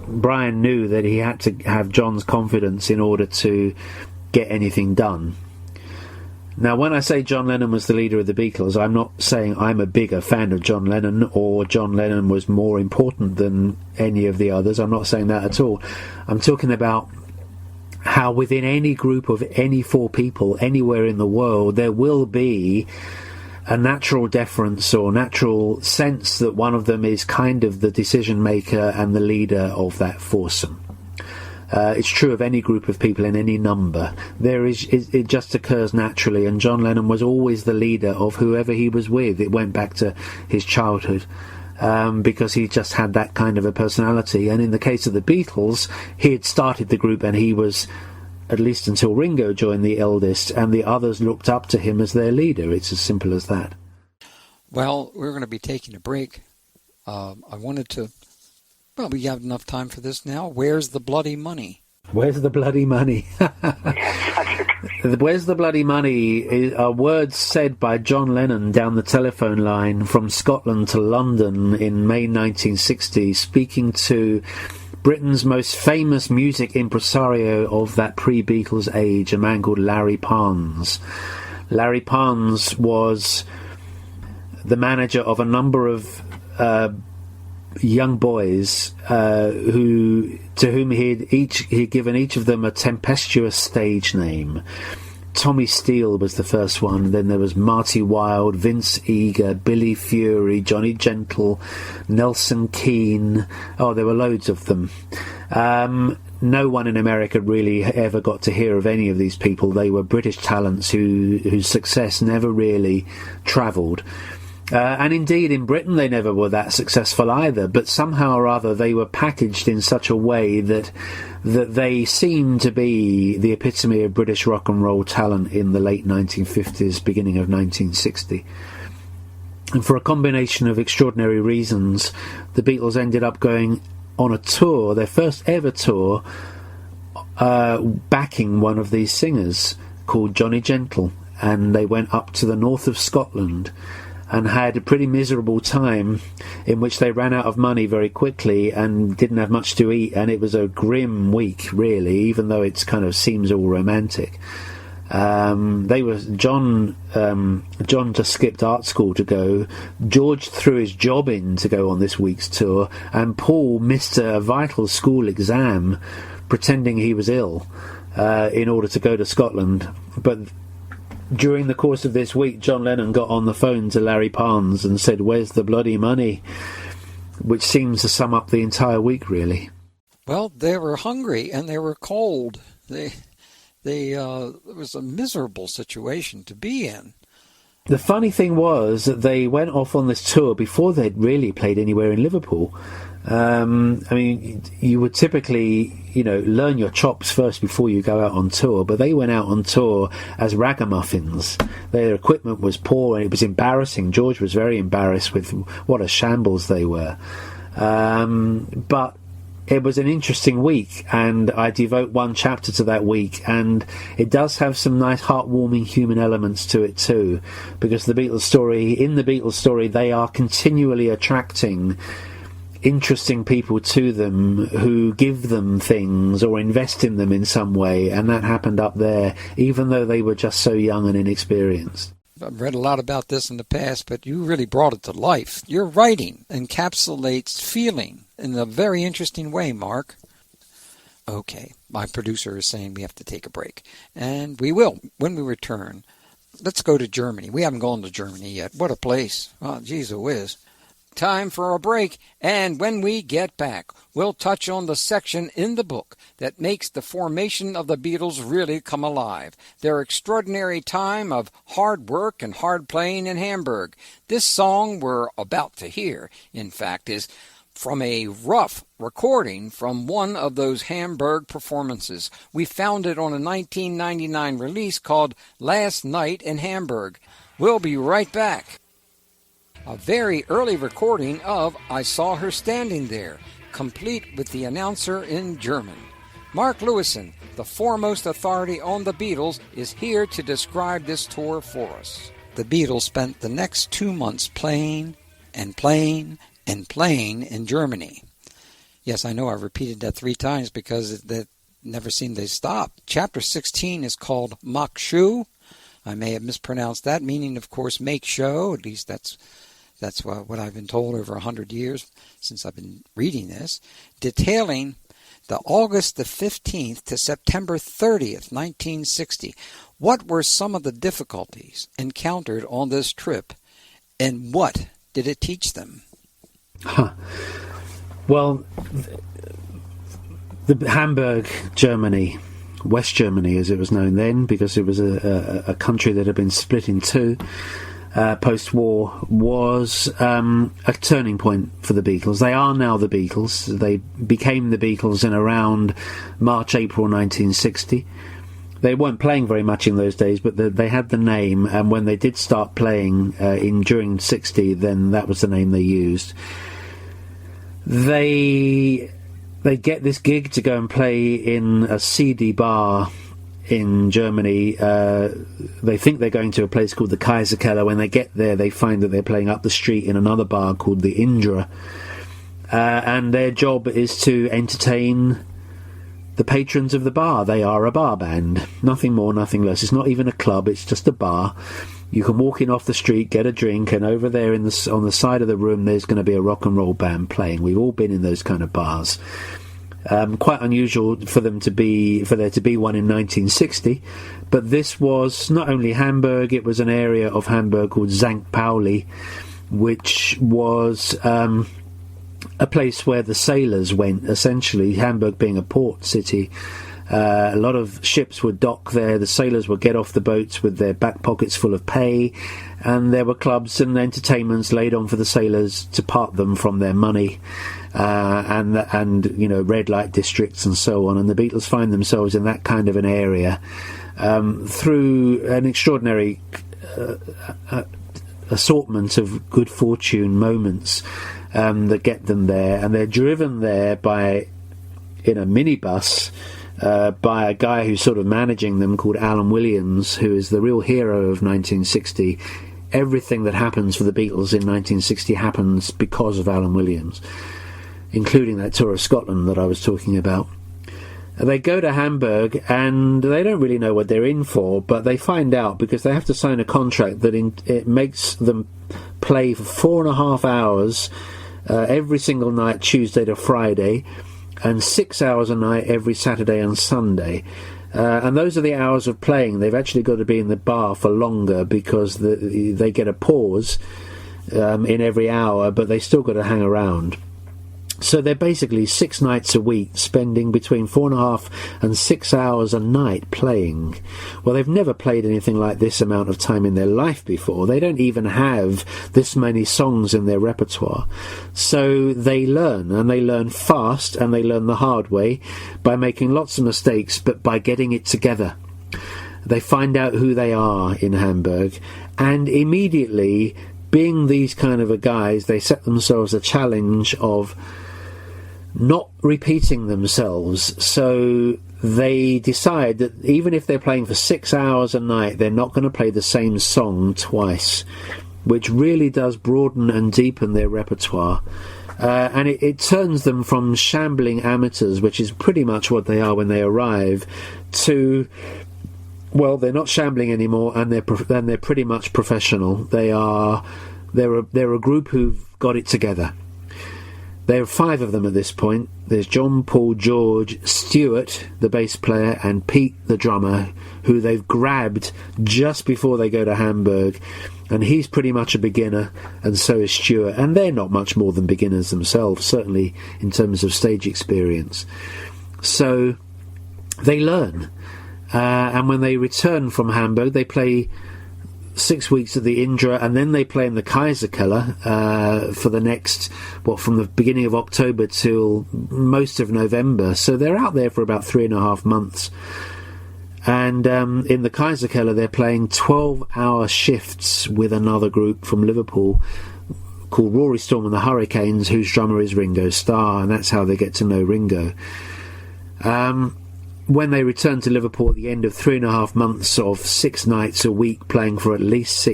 Brian knew that he had to have John's confidence in order to get anything done. Now, when I say John Lennon was the leader of the Beatles, I'm not saying I'm a bigger fan of John Lennon or John Lennon was more important than any of the others. I'm not saying that at all. I'm talking about how within any group of any four people anywhere in the world, there will be a natural deference or natural sense that one of them is kind of the decision maker and the leader of that foursome. It's true of any group of people in any number. It just occurs naturally, and John Lennon was always the leader of whoever he was with. It went back to his childhood, because he just had that kind of a personality. And in the case of the Beatles, he had started the group, and he was, at least until Ringo joined, the eldest, and the others looked up to him as their leader. It's as simple as that. Well, we're going to be taking a break. I wanted to... Well, we have enough time for this now. Where's the bloody money? Where's the bloody money? Where's the bloody money are words said by John Lennon down the telephone line from Scotland to London in May 1960, speaking to Britain's most famous music impresario of that pre-Beatles age, a man called Larry Parnes. Larry Parnes was the manager of a number of young boys to whom he'd given each of them a tempestuous stage name. Tommy Steele was the first one, then there was Marty Wilde, Vince Eager, Billy Fury, Johnny Gentle, Nelson Keane. Oh, there were loads of them. No one in America really ever got to hear of any of these people. They were British talents whose success never really travelled. And indeed, in Britain, they never were that successful either, but somehow or other they were packaged in such a way that they seemed to be the epitome of British rock and roll talent in the late 1950s, beginning of 1960. And for a combination of extraordinary reasons, the Beatles ended up going on a tour, their first ever tour, backing one of these singers called Johnny Gentle, and they went up to the north of Scotland and had a pretty miserable time in which they ran out of money very quickly and didn't have much to eat, and it was a grim week, really, even though it kind of seems all romantic. John just skipped art school to go. George threw his job in to go on this week's tour, and Paul missed a vital school exam pretending he was ill in order to go to Scotland. But during the course of this week, John Lennon got on the phone to Larry Parnes and said, "Where's the bloody money?" which seems to sum up the entire week, really. Well, they were hungry and they were cold. It was a miserable situation to be in. the funny thing was that they went off on this tour before they'd really played anywhere in Liverpool. I mean, you would typically, learn your chops first before you go out on tour, but they went out on tour as ragamuffins. Their equipment was poor and it was embarrassing. George was very embarrassed with what a shambles they were. But it was an interesting week, and I devote one chapter to that week, and it does have some nice heartwarming human elements to it too, because in the Beatles story, they are continually attracting interesting people to them who give them things or invest in them in some way, and that happened up there, even though they were just so young and inexperienced. I've read a lot about this in the past, but you really brought it to life. Your writing encapsulates feeling in a very interesting way, Mark. Okay, my producer is saying we have to take a break, and we will when we return. Let's go to Germany. We haven't gone to Germany yet. What a place. Oh, geez, whiz. Time for a break, and when we get back, we'll touch on the section in the book that makes the formation of the Beatles really come alive, their extraordinary time of hard work and hard playing in Hamburg. This song we're about to hear, in fact, is from a rough recording from one of those Hamburg performances. We found it on a 1999 release called Last Night in Hamburg. We'll be right back. A very early recording of I Saw Her Standing There, complete with the announcer in German. Mark Lewisohn, the foremost authority on the Beatles, is here to describe this tour for us. The Beatles spent the next 2 months playing and playing and playing in Germany. Yes, I know I repeated that 3 times because that never seemed to stop. Chapter 16 is called Mach Show. I may have mispronounced that, meaning, of course, make show. At least that's what I've been told over 100 years since I've been reading this, detailing the August the 15th to September 30th, 1960. What were some of the difficulties encountered on this trip, and what did it teach them? Well, the Hamburg, Germany, West Germany as it was known then, because it was a country that had been split in two, post-war, was a turning point for the Beatles. They are now the Beatles. They became the Beatles in around March, April 1960. They weren't playing very much in those days, but they had the name, and when they did start playing during 60, then that was the name they used. They get this gig to go and play in a seedy bar in Germany. They think they're going to a place called the Kaiserkeller. When they get there, they find that they're playing up the street in another bar called the Indra, and their job is to entertain the patrons of the bar. They are a bar band, nothing more, nothing less. It's not even a club, it's just a bar. You can walk in off the street, get a drink, and over there on the side of the room there's going to be a rock and roll band playing. We've all been in those kind of bars. Quite unusual for there to be one in 1960, but this was not only Hamburg, it was an area of Hamburg called St. Pauli, which was a place where the sailors went, essentially, Hamburg being a port city. A lot of ships would dock there. The sailors would get off the boats with their back pockets full of pay, and there were clubs and entertainments laid on for the sailors to part them from their money, and you know, red light districts and so on. And the Beatles find themselves in that kind of an area through an extraordinary assortment of good fortune moments that get them there, and they're driven there in a minibus by a guy who's sort of managing them, called Alan Williams, who is the real hero of 1960. Everything that happens for the Beatles in 1960 happens because of Alan Williams, including that tour of Scotland that I was talking about. They go to Hamburg and they don't really know what they're in for, but they find out because they have to sign a contract that it makes them play for 4.5 hours every single night, Tuesday to Friday, and 6 hours a night every Saturday and Sunday. And those are the hours of playing. They've actually got to be in the bar for longer because they get a pause in every hour, but they still got to hang around. So they're basically 6 nights a week, spending between 4.5 and 6 hours a night playing. Well, they've never played anything like this amount of time in their life before. They don't even have this many songs in their repertoire. So they learn, and they learn fast, and they learn the hard way by making lots of mistakes, but by getting it together. They find out who they are in Hamburg, and immediately, being these kind of guys, they set themselves a challenge of not repeating themselves. So they decide that even if they're playing for 6 hours a night, they're not going to play the same song twice, which really does broaden and deepen their repertoire. And it turns them from shambling amateurs, which is pretty much what they are when they arrive, to, well, they're not shambling anymore, and they're pretty much professional. They're a group who've got it together. There are 5 of them at this point. There's John, Paul, George, Stuart, the bass player, and Pete, the drummer, who they've grabbed just before they go to Hamburg. And he's pretty much a beginner, and so is Stuart. And they're not much more than beginners themselves, certainly in terms of stage experience. So they learn. And when they return from Hamburg, they play 6 weeks at the Indra, and then they play in the Kaiserkeller for the next, from the beginning of October till most of November. So they're out there for about 3.5 months. And in the Kaiserkeller, they're playing 12-hour shifts with another group from Liverpool called Rory Storm and the Hurricanes, whose drummer is Ringo Starr, and that's how they get to know Ringo. When they return to Liverpool at the end of 3.5 months of 6 nights a week playing for at least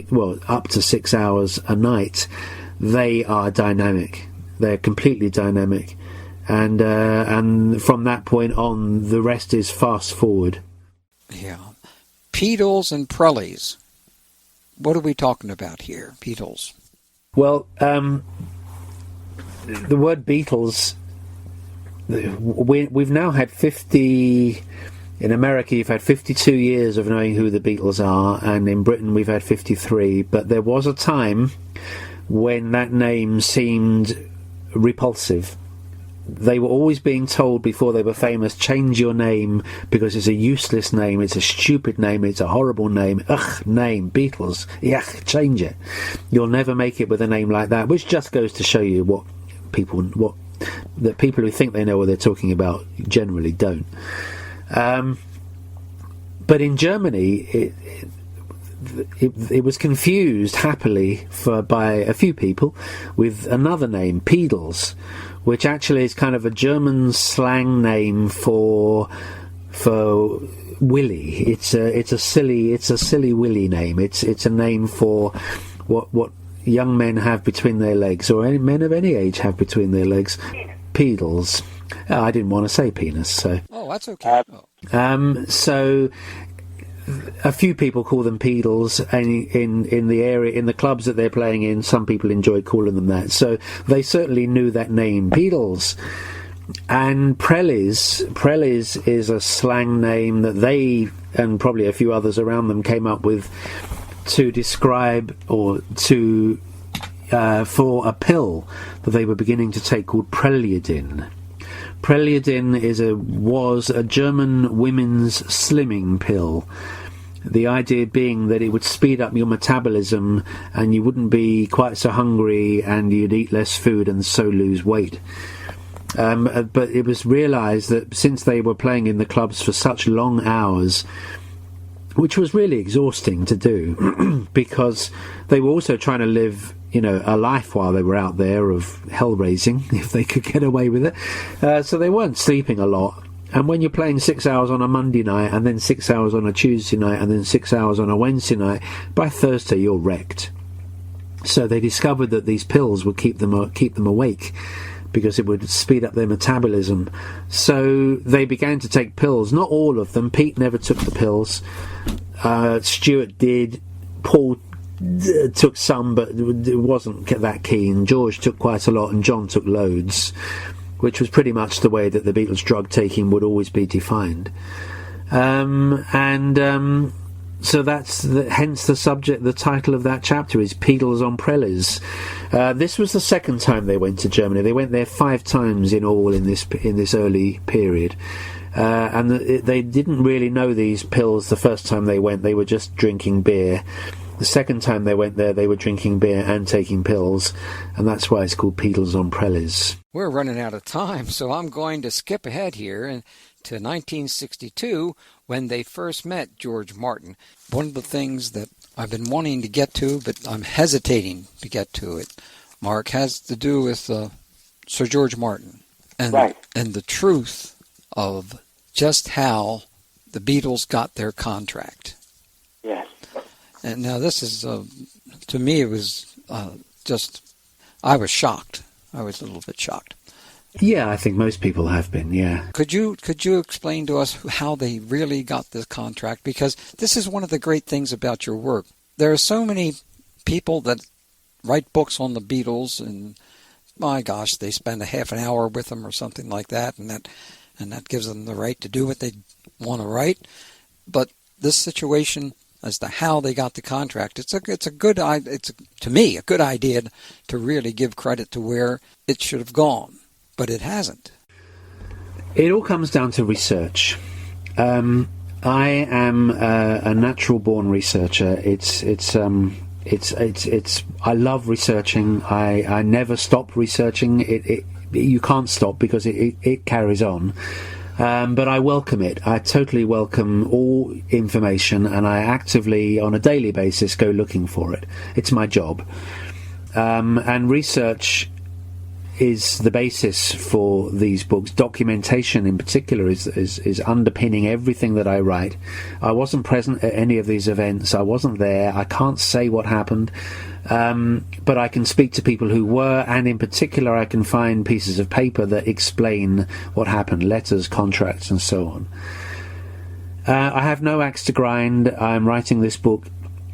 up to 6 hours a night, they are dynamic. They're completely dynamic. And from that point on, the rest is fast forward. Yeah. Peedles and prellies. What are we talking about here, Peedles? Well, the word Beatles, we've now had 50... In America, you've had 52 years of knowing who the Beatles are, and in Britain we've had 53. But there was a time when that name seemed repulsive. They were always being told before they were famous, change your name because it's a useless name, it's a stupid name, it's a horrible name. Ugh, name, Beatles. Yuck, change it. You'll never make it with a name like that, which just goes to show you that people who think they know what they're talking about generally don't. But in Germany, it was confused happily by a few people with another name, Peedles, which actually is kind of a German slang name for Willy. It's a silly Willy name. It's a name for what young men have between their legs, or any men of any age have between their legs. Peedles. I didn't want to say penis, so. Oh, that's okay. So a few people call them Peedles, and in the area, in the clubs that they're playing in, some people enjoy calling them that. So they certainly knew that name, Peedles. And prellies is a slang name that they, and probably a few others around them, came up with to describe or to for a pill that they were beginning to take called Prelliodin. Prelliodin was a German women's slimming pill. The idea being that it would speed up your metabolism and you wouldn't be quite so hungry and you'd eat less food and so lose weight. But it was realised that since they were playing in the clubs for such long hours, which was really exhausting to do, because they were also trying to live, a life while they were out there of hell-raising, if they could get away with it. So they weren't sleeping a lot. And when you're playing 6 hours on a Monday night, and then 6 hours on a Tuesday night, and then 6 hours on a Wednesday night, by Thursday you're wrecked. So they discovered that these pills would keep them awake, because it would speed up their metabolism. So they began to take pills. Not all of them. Pete never took the pills. Stuart did. Paul took some, but wasn't that keen. George took quite a lot, and John took loads, which was pretty much the way that the Beatles' drug taking would always be defined. So hence the subject. The title of that chapter is Peedles on Prellies. This was the second time they went to Germany. They went there 5 times in all in this early period, and they didn't really know these pills the first time they went. They were just drinking beer. The second time they went there, they were drinking beer and taking pills, and that's why it's called Peedles on Prellies. We're running out of time, so I'm going to skip ahead here to 1962 when they first met George Martin. One of the things that I've been wanting to get to, but I'm hesitating to get to it, Mark, has to do with Sir George Martin and the truth of just how the Beatles got their contract. Yes. And now this is, to me, it was I was shocked. I was a little bit shocked. Yeah, I think most people have been, yeah. Could you explain to us how they really got this contract? Because this is one of the great things about your work. There are so many people that write books on the Beatles, and my gosh, they spend a half an hour with them or something like that, and that gives them the right to do what they want to write. But this situation as to how they got the contract, it's to me a good idea to really give credit to where it should have gone. But it hasn't. It all comes down to research. I am a natural-born researcher. I love researching. I never stop researching. You can't stop because it carries on. But I welcome it. I totally welcome all information, and I actively, on a daily basis, go looking for it. It's my job. And research is the basis for these books. Documentation in particular is underpinning everything that I write. I wasn't present at any of these events. I wasn't there. I can't say what happened, but I can speak to people who were, and in particular I can find pieces of paper that explain what happened, letters, contracts, and so on. I have no axe to grind. I'm writing this book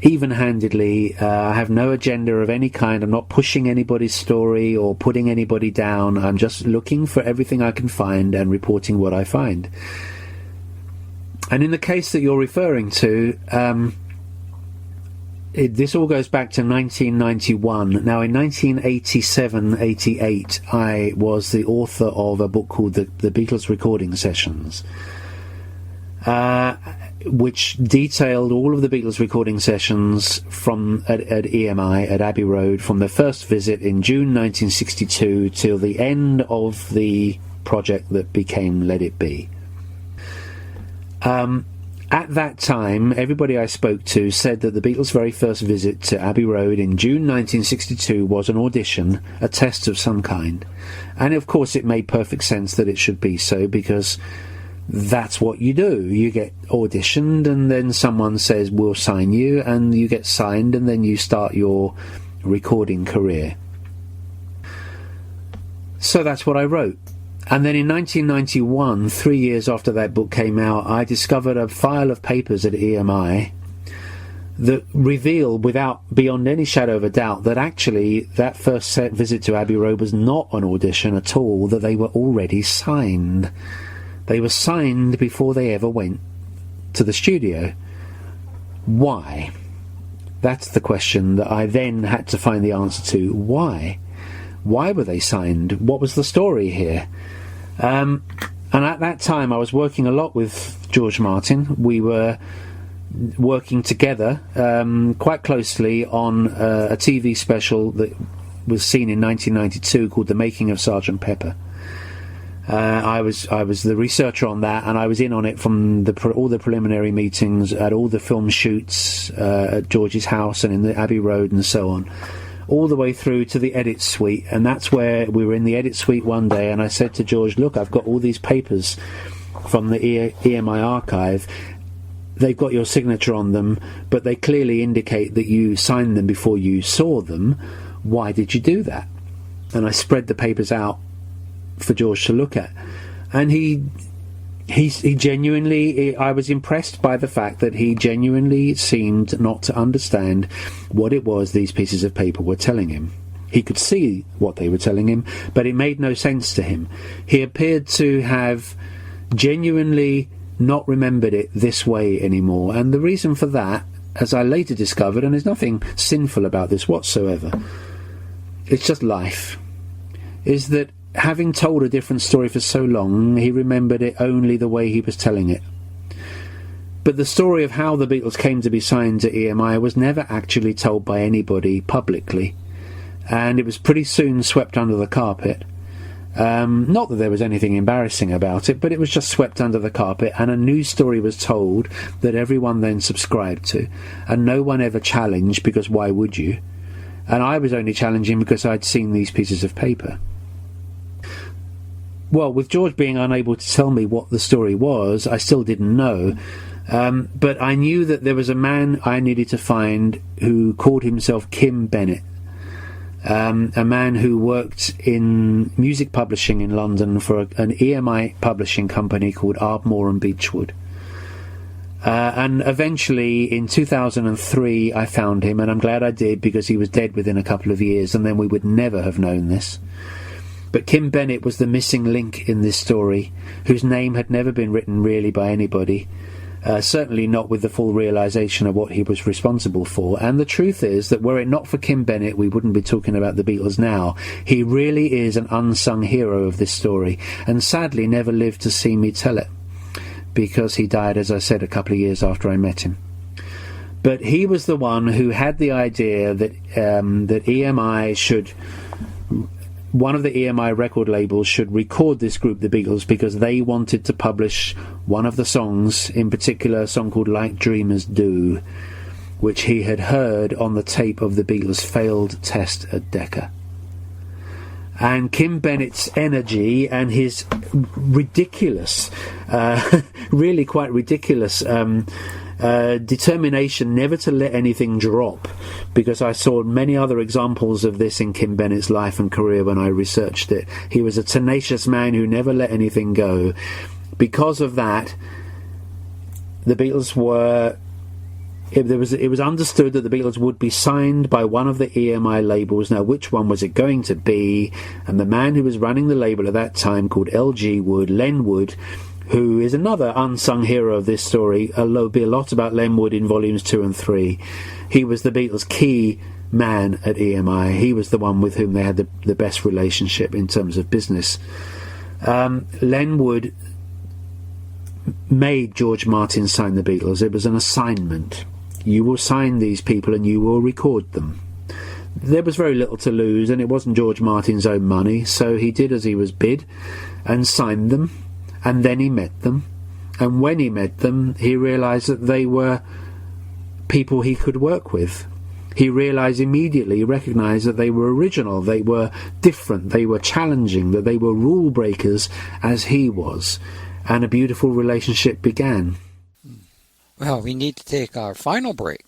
even-handedly. I have no agenda of any kind. I'm not pushing anybody's story or putting anybody down. I'm just looking for everything I can find and reporting what I find. And in the case that you're referring to, this all goes back to 1991. Now, in 1987-88, I was the author of a book called The Beatles Recording Sessions, which detailed all of the Beatles recording sessions at EMI at Abbey Road from their first visit in June 1962 till the end of the project that became Let It Be. At that time, everybody I spoke to said that the Beatles' very first visit to Abbey Road in June 1962 was an audition, a test of some kind. And of course it made perfect sense that it should be so, because that's what you do. You get auditioned, and then someone says, we'll sign you, and you get signed, and then you start your recording career. So that's what I wrote. And then in 1991, 3 years after that book came out, I discovered a file of papers at EMI that revealed, beyond any shadow of a doubt, that actually that first visit to Abbey Road was not an audition at all, that they were already signed. They were signed before they ever went to the studio. Why? That's the question that I then had to find the answer to. Why? Why were they signed? What was the story here? And at that time I was working a lot with George Martin. We were working together quite closely on a TV special that was seen in 1992 called The Making of Sgt. Pepper. I was the researcher on that, and I was in on it from all the preliminary meetings, at all the film shoots at George's house and in the Abbey Road and so on, all the way through to the edit suite. And that's where we were in the edit suite one day, and I said to George, look, I've got all these papers from the EMI archive. They've got your signature on them, but they clearly indicate that you signed them before you saw them. Why did you do that? And I spread the papers out for George to look at, and he genuinely, I was impressed by the fact that he genuinely seemed not to understand what it was these pieces of paper were telling him. He could see what they were telling him, but it made no sense to him. He appeared to have genuinely not remembered it this way anymore. And the reason for that, as I later discovered, and there's nothing sinful about this whatsoever, it's just life, is that having told a different story for so long, he remembered it only the way he was telling it. But the story of how the Beatles came to be signed to EMI was never actually told by anybody publicly, and it was pretty soon swept under the carpet. Not that there was anything embarrassing about it, but it was just swept under the carpet, and a new story was told that everyone then subscribed to, and no one ever challenged, because why would you? And I was only challenging because I'd seen these pieces of paper. Well, with George being unable to tell me what the story was, I still didn't know. But I knew that there was a man I needed to find who called himself Kim Bennett, a man who worked in music publishing in London for an EMI publishing company called Ardmore and Beechwood. And eventually, in 2003, I found him, and I'm glad I did, because he was dead within a couple of years, and then we would never have known this. But Kim Bennett was the missing link in this story, whose name had never been written really by anybody. Certainly not with the full realisation of what he was responsible for. And the truth is that were it not for Kim Bennett, we wouldn't be talking about the Beatles now. He really is an unsung hero of this story, and sadly never lived to see me tell it, because he died, as I said, a couple of years after I met him. But he was the one who had the idea that that EMI should... one of the EMI record labels should record this group, the Beatles, because they wanted to publish one of the songs, in particular a song called Like Dreamers Do, which he had heard on the tape of the Beatles' failed test at Decca. And Kim Bennett's energy and his ridiculous, really quite ridiculous determination never to let anything drop, because I saw many other examples of this in Kim Bennett's life and career when I researched it. He was a tenacious man who never let anything go. Because of that, the Beatles were... It was understood that the Beatles would be signed by one of the EMI labels. Now, which one was it going to be? And the man who was running the label at that time, called L.G. Wood, Len Wood, who is another unsung hero of this story, although there'll be a lot about Len Wood in volumes 2 and 3. He was the Beatles' key man at EMI. He was the one with whom they had the best relationship in terms of business. Len Wood made George Martin sign the Beatles. It was an assignment. You will sign these people and you will record them. There was very little to lose, and it wasn't George Martin's own money, so he did as he was bid and signed them. And then he met them, and when he met them, he realised that they were people he could work with. He realised immediately, recognised that they were original, they were different, they were challenging, that they were rule breakers as he was, and a beautiful relationship began. Well, we need to take our final break.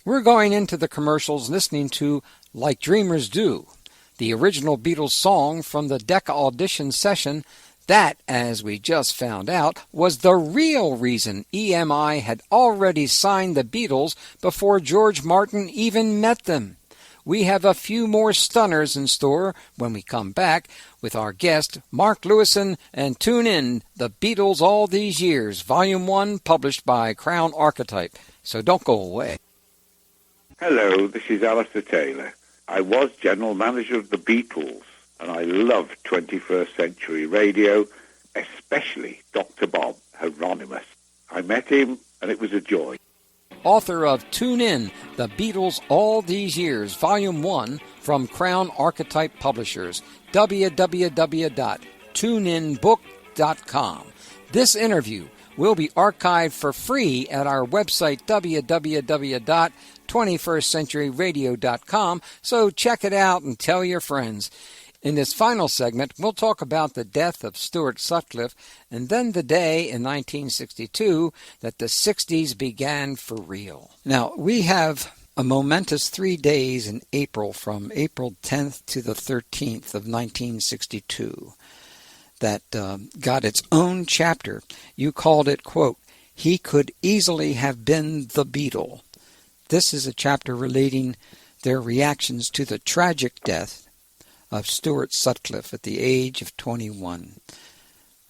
We're going into the commercials listening to Like Dreamers Do, the original Beatles song from the Decca audition session. That, as we just found out, was the real reason EMI had already signed the Beatles before George Martin even met them. We have a few more stunners in store when we come back with our guest, Mark Lewisohn, and tune in, The Beatles All These Years, Volume 1, published by Crown Archetype. So don't go away. Hello, this is Alistair Taylor. I was general manager of the Beatles, and I loved 21st Century Radio, especially Dr. Bob Hieronimus. I met him, and it was a joy. Author of Tune In, The Beatles All These Years, Volume 1, from Crown Archetype Publishers, www.tuneinbook.com. This interview will be archived for free at our website, www.21stcenturyradio.com, so check it out and tell your friends. In this final segment, we'll talk about the death of Stuart Sutcliffe and then the day in 1962 that the 60s began for real. Now, we have a momentous 3 days in April, from April 10th to the 13th of 1962, that got its own chapter. You called it, quote, "He Could Easily Have Been the Beatle." This is a chapter relating their reactions to the tragic death of Stuart Sutcliffe at the age of 21.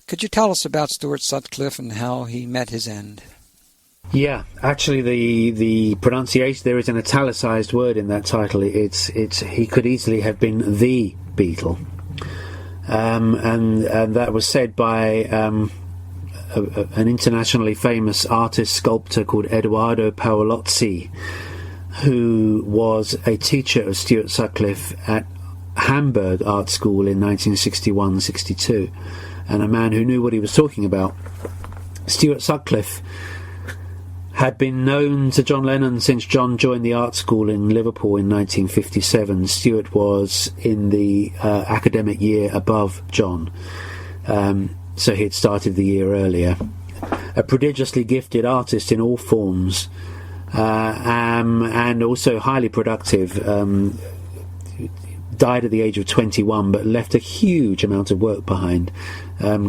Could you tell us about Stuart Sutcliffe and how he met his end? Yeah, actually, the pronunciation, there is an italicized word in that title. It's he could easily have been the Beatle, and that was said by an internationally famous artist sculptor called Edoardo Paolozzi, who was a teacher of Stuart Sutcliffe at Hamburg Art School in 1961-62, and a man who knew what he was talking about. Stuart Sutcliffe had been known to John Lennon since John joined the art school in Liverpool in 1957. Stuart was in the academic year above John, so he had started the year earlier. A prodigiously gifted artist in all forms, and also highly productive. Died at the age of 21, but left a huge amount of work behind,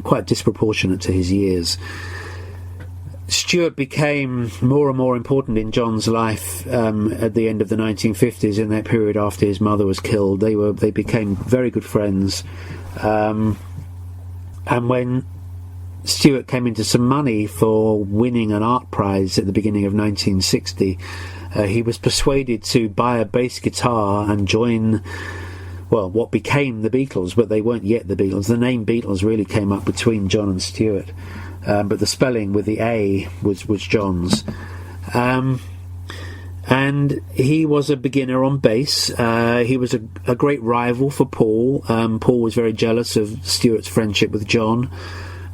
quite disproportionate to his years. Stuart became more and more important in John's life at the end of the 1950s, in that period after his mother was killed. They became very good friends, and when Stuart came into some money for winning an art prize at the beginning of 1960, he was persuaded to buy a bass guitar and join, well, what became the Beatles, but they weren't yet the Beatles. The name Beatles really came up between John and Stuart. But the spelling with the A was John's. And he was a beginner on bass. He was a great rival for Paul. Paul was very jealous of Stuart's friendship with John,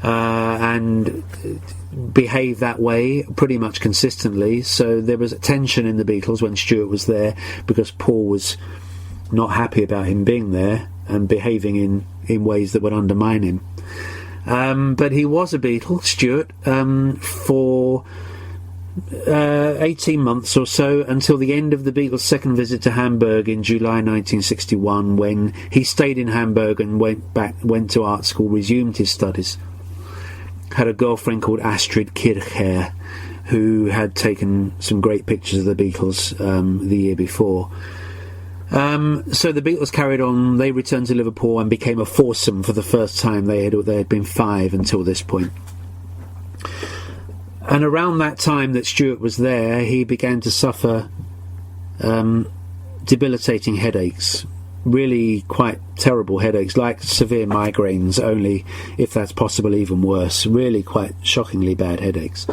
and behaved that way pretty much consistently. So there was a tension in the Beatles when Stuart was there, because Paul was not happy about him being there and behaving in ways that would undermine him. But he was a Beatle, Stuart, for 18 months or so, until the end of the Beatles' second visit to Hamburg in July 1961, when he stayed in Hamburg and went to art school, resumed his studies. Had a girlfriend called Astrid Kirchherr, who had taken some great pictures of the Beatles the year before. So the Beatles carried on. They returned to Liverpool and became a foursome for the first time. They had been five until this point. And around that time that Stuart was there, he began to suffer debilitating headaches, really quite terrible headaches, like severe migraines, only, if that's possible, even worse. Really quite shockingly bad headaches.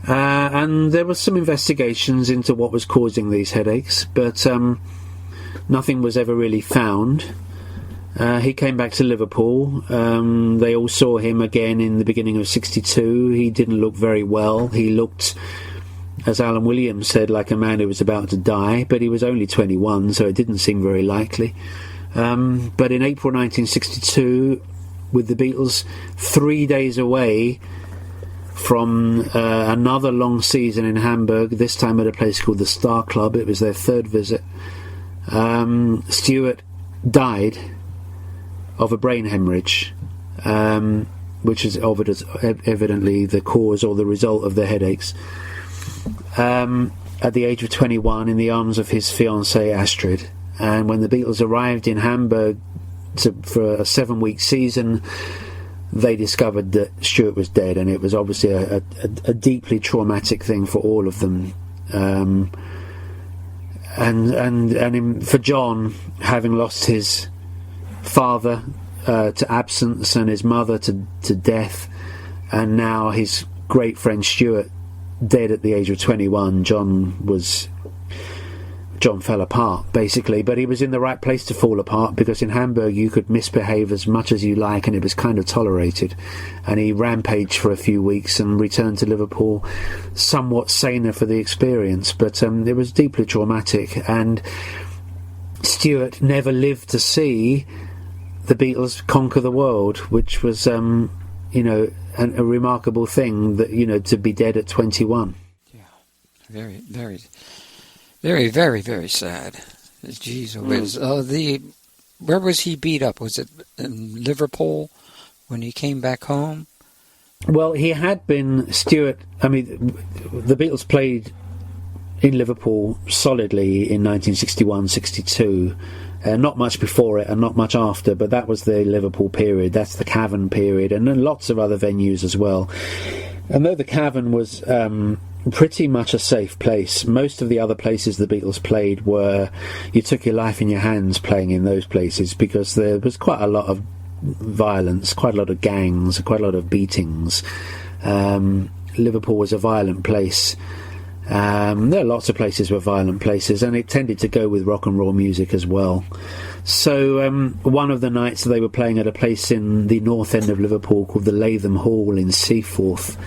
And there were some investigations into what was causing these headaches, but nothing was ever really found. He came back to Liverpool. They all saw him again in the beginning of 62. He didn't look very well. He looked, as Alan Williams said, like a man who was about to die, but he was only 21, so it didn't seem very likely. But in April 1962, with the Beatles 3 days away from another long season in Hamburg, this time at a place called the Star Club, it was their third visit, Stuart died of a brain hemorrhage, which is evidently the cause or the result of the headaches, at the age of 21, in the arms of his fiancée Astrid. And when the Beatles arrived in Hamburg for a 7-week season, they discovered that Stuart was dead, and it was obviously a deeply traumatic thing for all of them. For John, having lost his father to absence and his mother to death, and now his great friend Stuart dead at the age of 21, John fell apart, basically. But he was in the right place to fall apart, because in Hamburg you could misbehave as much as you like and it was kind of tolerated. And he rampaged for a few weeks and returned to Liverpool somewhat saner for the experience, but it was deeply traumatic. And Stuart never lived to see the Beatles conquer the world, which was a remarkable thing, that to be dead at 21. Yeah, very, very, very, very, very sad. Jeez, whiz. Where was he beat up? Was it in Liverpool when he came back home? Well, he had been, Stuart, the Beatles played in Liverpool solidly in 1961-62, Not much before it and not much after, but that was the Liverpool period. That's the Cavern period, and then lots of other venues as well. And though the Cavern was pretty much a safe place, most of the other places the Beatles played were, you took your life in your hands playing in those places, because there was quite a lot of violence, quite a lot of gangs, quite a lot of beatings. Liverpool was a violent place. There are lots of places were violent places, and it tended to go with rock and roll music as well. So one of the nights they were playing at a place in the north end of Liverpool called the Latham Hall in Seaforth.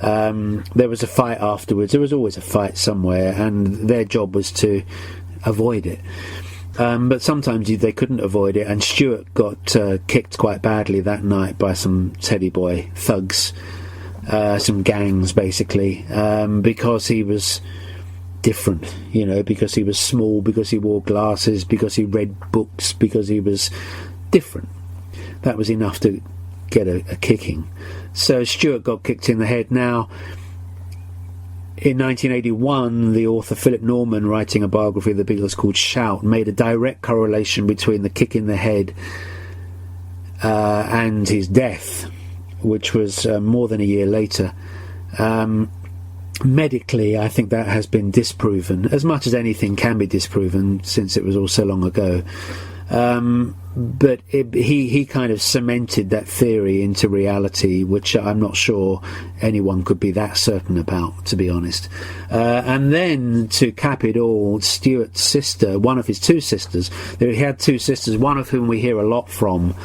There was a fight afterwards. There was always a fight somewhere, and their job was to avoid it. But sometimes they couldn't avoid it, and Stuart got kicked quite badly that night by some teddy boy thugs. Some gangs, basically, because he was different, because he was small, because he wore glasses, because he read books, because he was different. That was enough to get a kicking. So Stuart got kicked in the head. Now, in 1981, the author Philip Norman, writing a biography of the Beatles called Shout, made a direct correlation between the kick in the head and his death, which was more than a year later. Medically, I think that has been disproven, as much as anything can be disproven, since it was all so long ago. But he kind of cemented that theory into reality, which I'm not sure anyone could be that certain about, to be honest. And then, to cap it all, Stuart's sister, one of his two sisters, he had two sisters, one of whom we hear a lot from,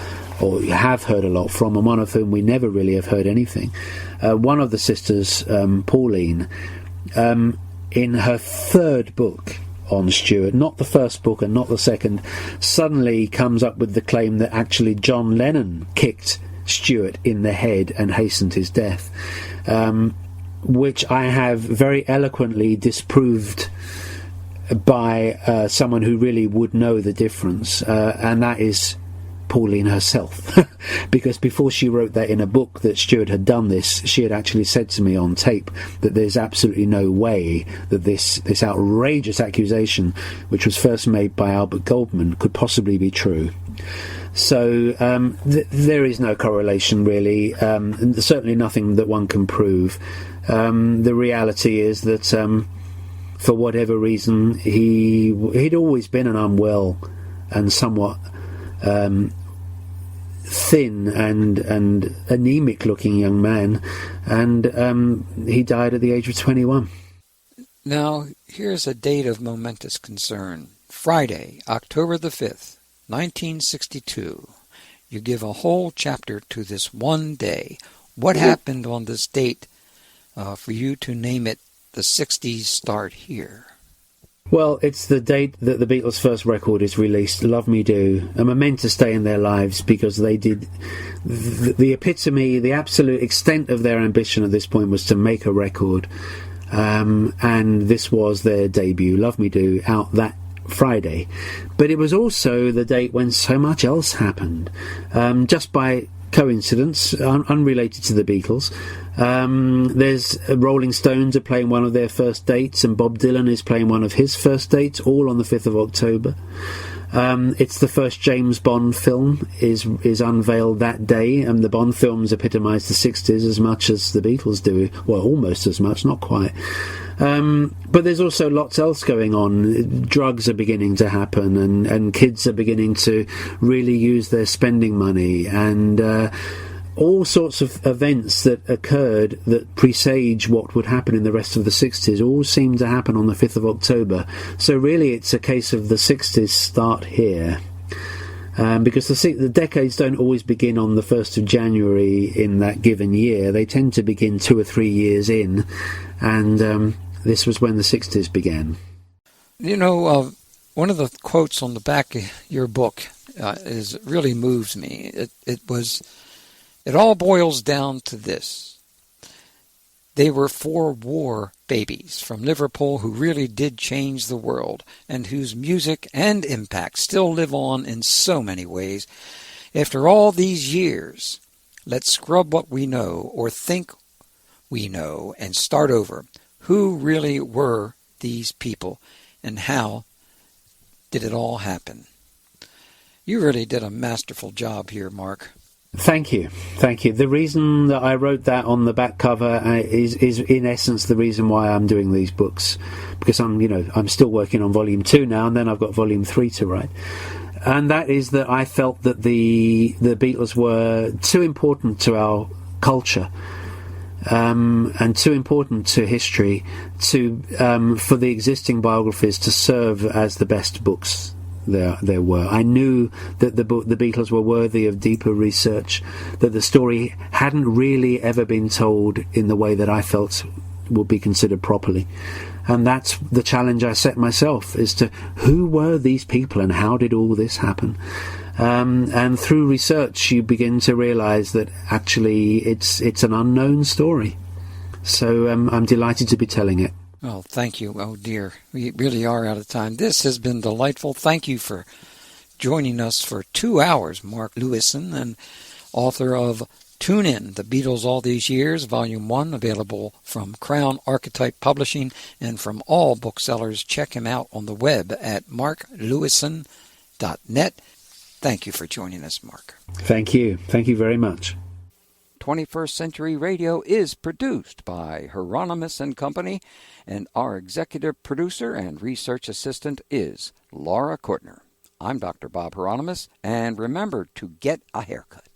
or have heard a lot from, and one of whom we never really have heard anything. One of the sisters, Pauline, in her third book on Stuart, not the first book and not the second, suddenly comes up with the claim that actually John Lennon kicked Stuart in the head and hastened his death, which I have very eloquently disproved by someone who really would know the difference, and that is Pauline herself. Because before she wrote that in a book that Stuart had done this, she had actually said to me on tape that there's absolutely no way that this outrageous accusation, which was first made by Albert Goldman, could possibly be true. So there is no correlation, really, certainly nothing that one can prove. The reality is that for whatever reason, he'd always been an unwell and somewhat thin and anemic looking young man, and he died at the age of 21. Now, here's a date of momentous concern. Friday, October the 5th, 1962. You give a whole chapter to this one day. What happened on this date for you to name it The 60s Start Here? Well, it's the date that the Beatles' first record is released, Love Me Do, a momentous day in their lives, because they did the epitome, the absolute extent of their ambition at this point was to make a record, and this was their debut, Love Me Do, out that Friday. But it was also the date when so much else happened, just by coincidence, unrelated to the Beatles. There's Rolling Stones are playing one of their first dates, and Bob Dylan is playing one of his first dates, all on the 5th of October. It's the first James Bond film is unveiled that day, and the Bond films epitomise the 60s as much as the Beatles do. Well, almost as much, not quite. But there's also lots else going on. Drugs are beginning to happen, and kids are beginning to really use their spending money, and all sorts of events that occurred that presage what would happen in the rest of the 60s all seem to happen on the 5th of October. So really it's a case of the 60s start here. Because the decades don't always begin on the 1st of January in that given year. They tend to begin 2 or 3 years in, and this was when the 60s began. You know, one of the quotes on the back of your book really moves me. It all boils down to this. They were 4 war babies from Liverpool who really did change the world, and whose music and impact still live on in so many ways. After all these years, let's scrub what we know or think we know and start over. Who really were these people, and how did it all happen? You really did a masterful job here, Mark. Thank you. The reason that I wrote that on the back cover is in essence the reason why I'm doing these books, because I'm still working on volume 2 now, and then I've got volume 3 to write. And that is that I felt that the Beatles were too important to our culture, and too important to history for the existing biographies to serve as the best books there were. I knew that the Beatles were worthy of deeper research, that the story hadn't really ever been told in the way that I felt would be considered properly. And that's the challenge I set myself, is to who were these people and how did all this happen? And through research you begin to realise that actually it's an unknown story. So I'm delighted to be telling it. Oh, thank you. Oh, dear. We really are out of time. This has been delightful. Thank you for joining us for 2 hours, Mark Lewisohn, and author of Tune In, The Beatles All These Years, Volume 1, available from Crown Archetype Publishing and from all booksellers. Check him out on the web at marklewisohn.net. Thank you for joining us, Mark. Thank you. Thank you very much. 21st Century Radio is produced by Hieronimus and Company, and our executive producer and research assistant is Laura Kortner. I'm Dr. Bob Hieronimus, and remember to get a haircut.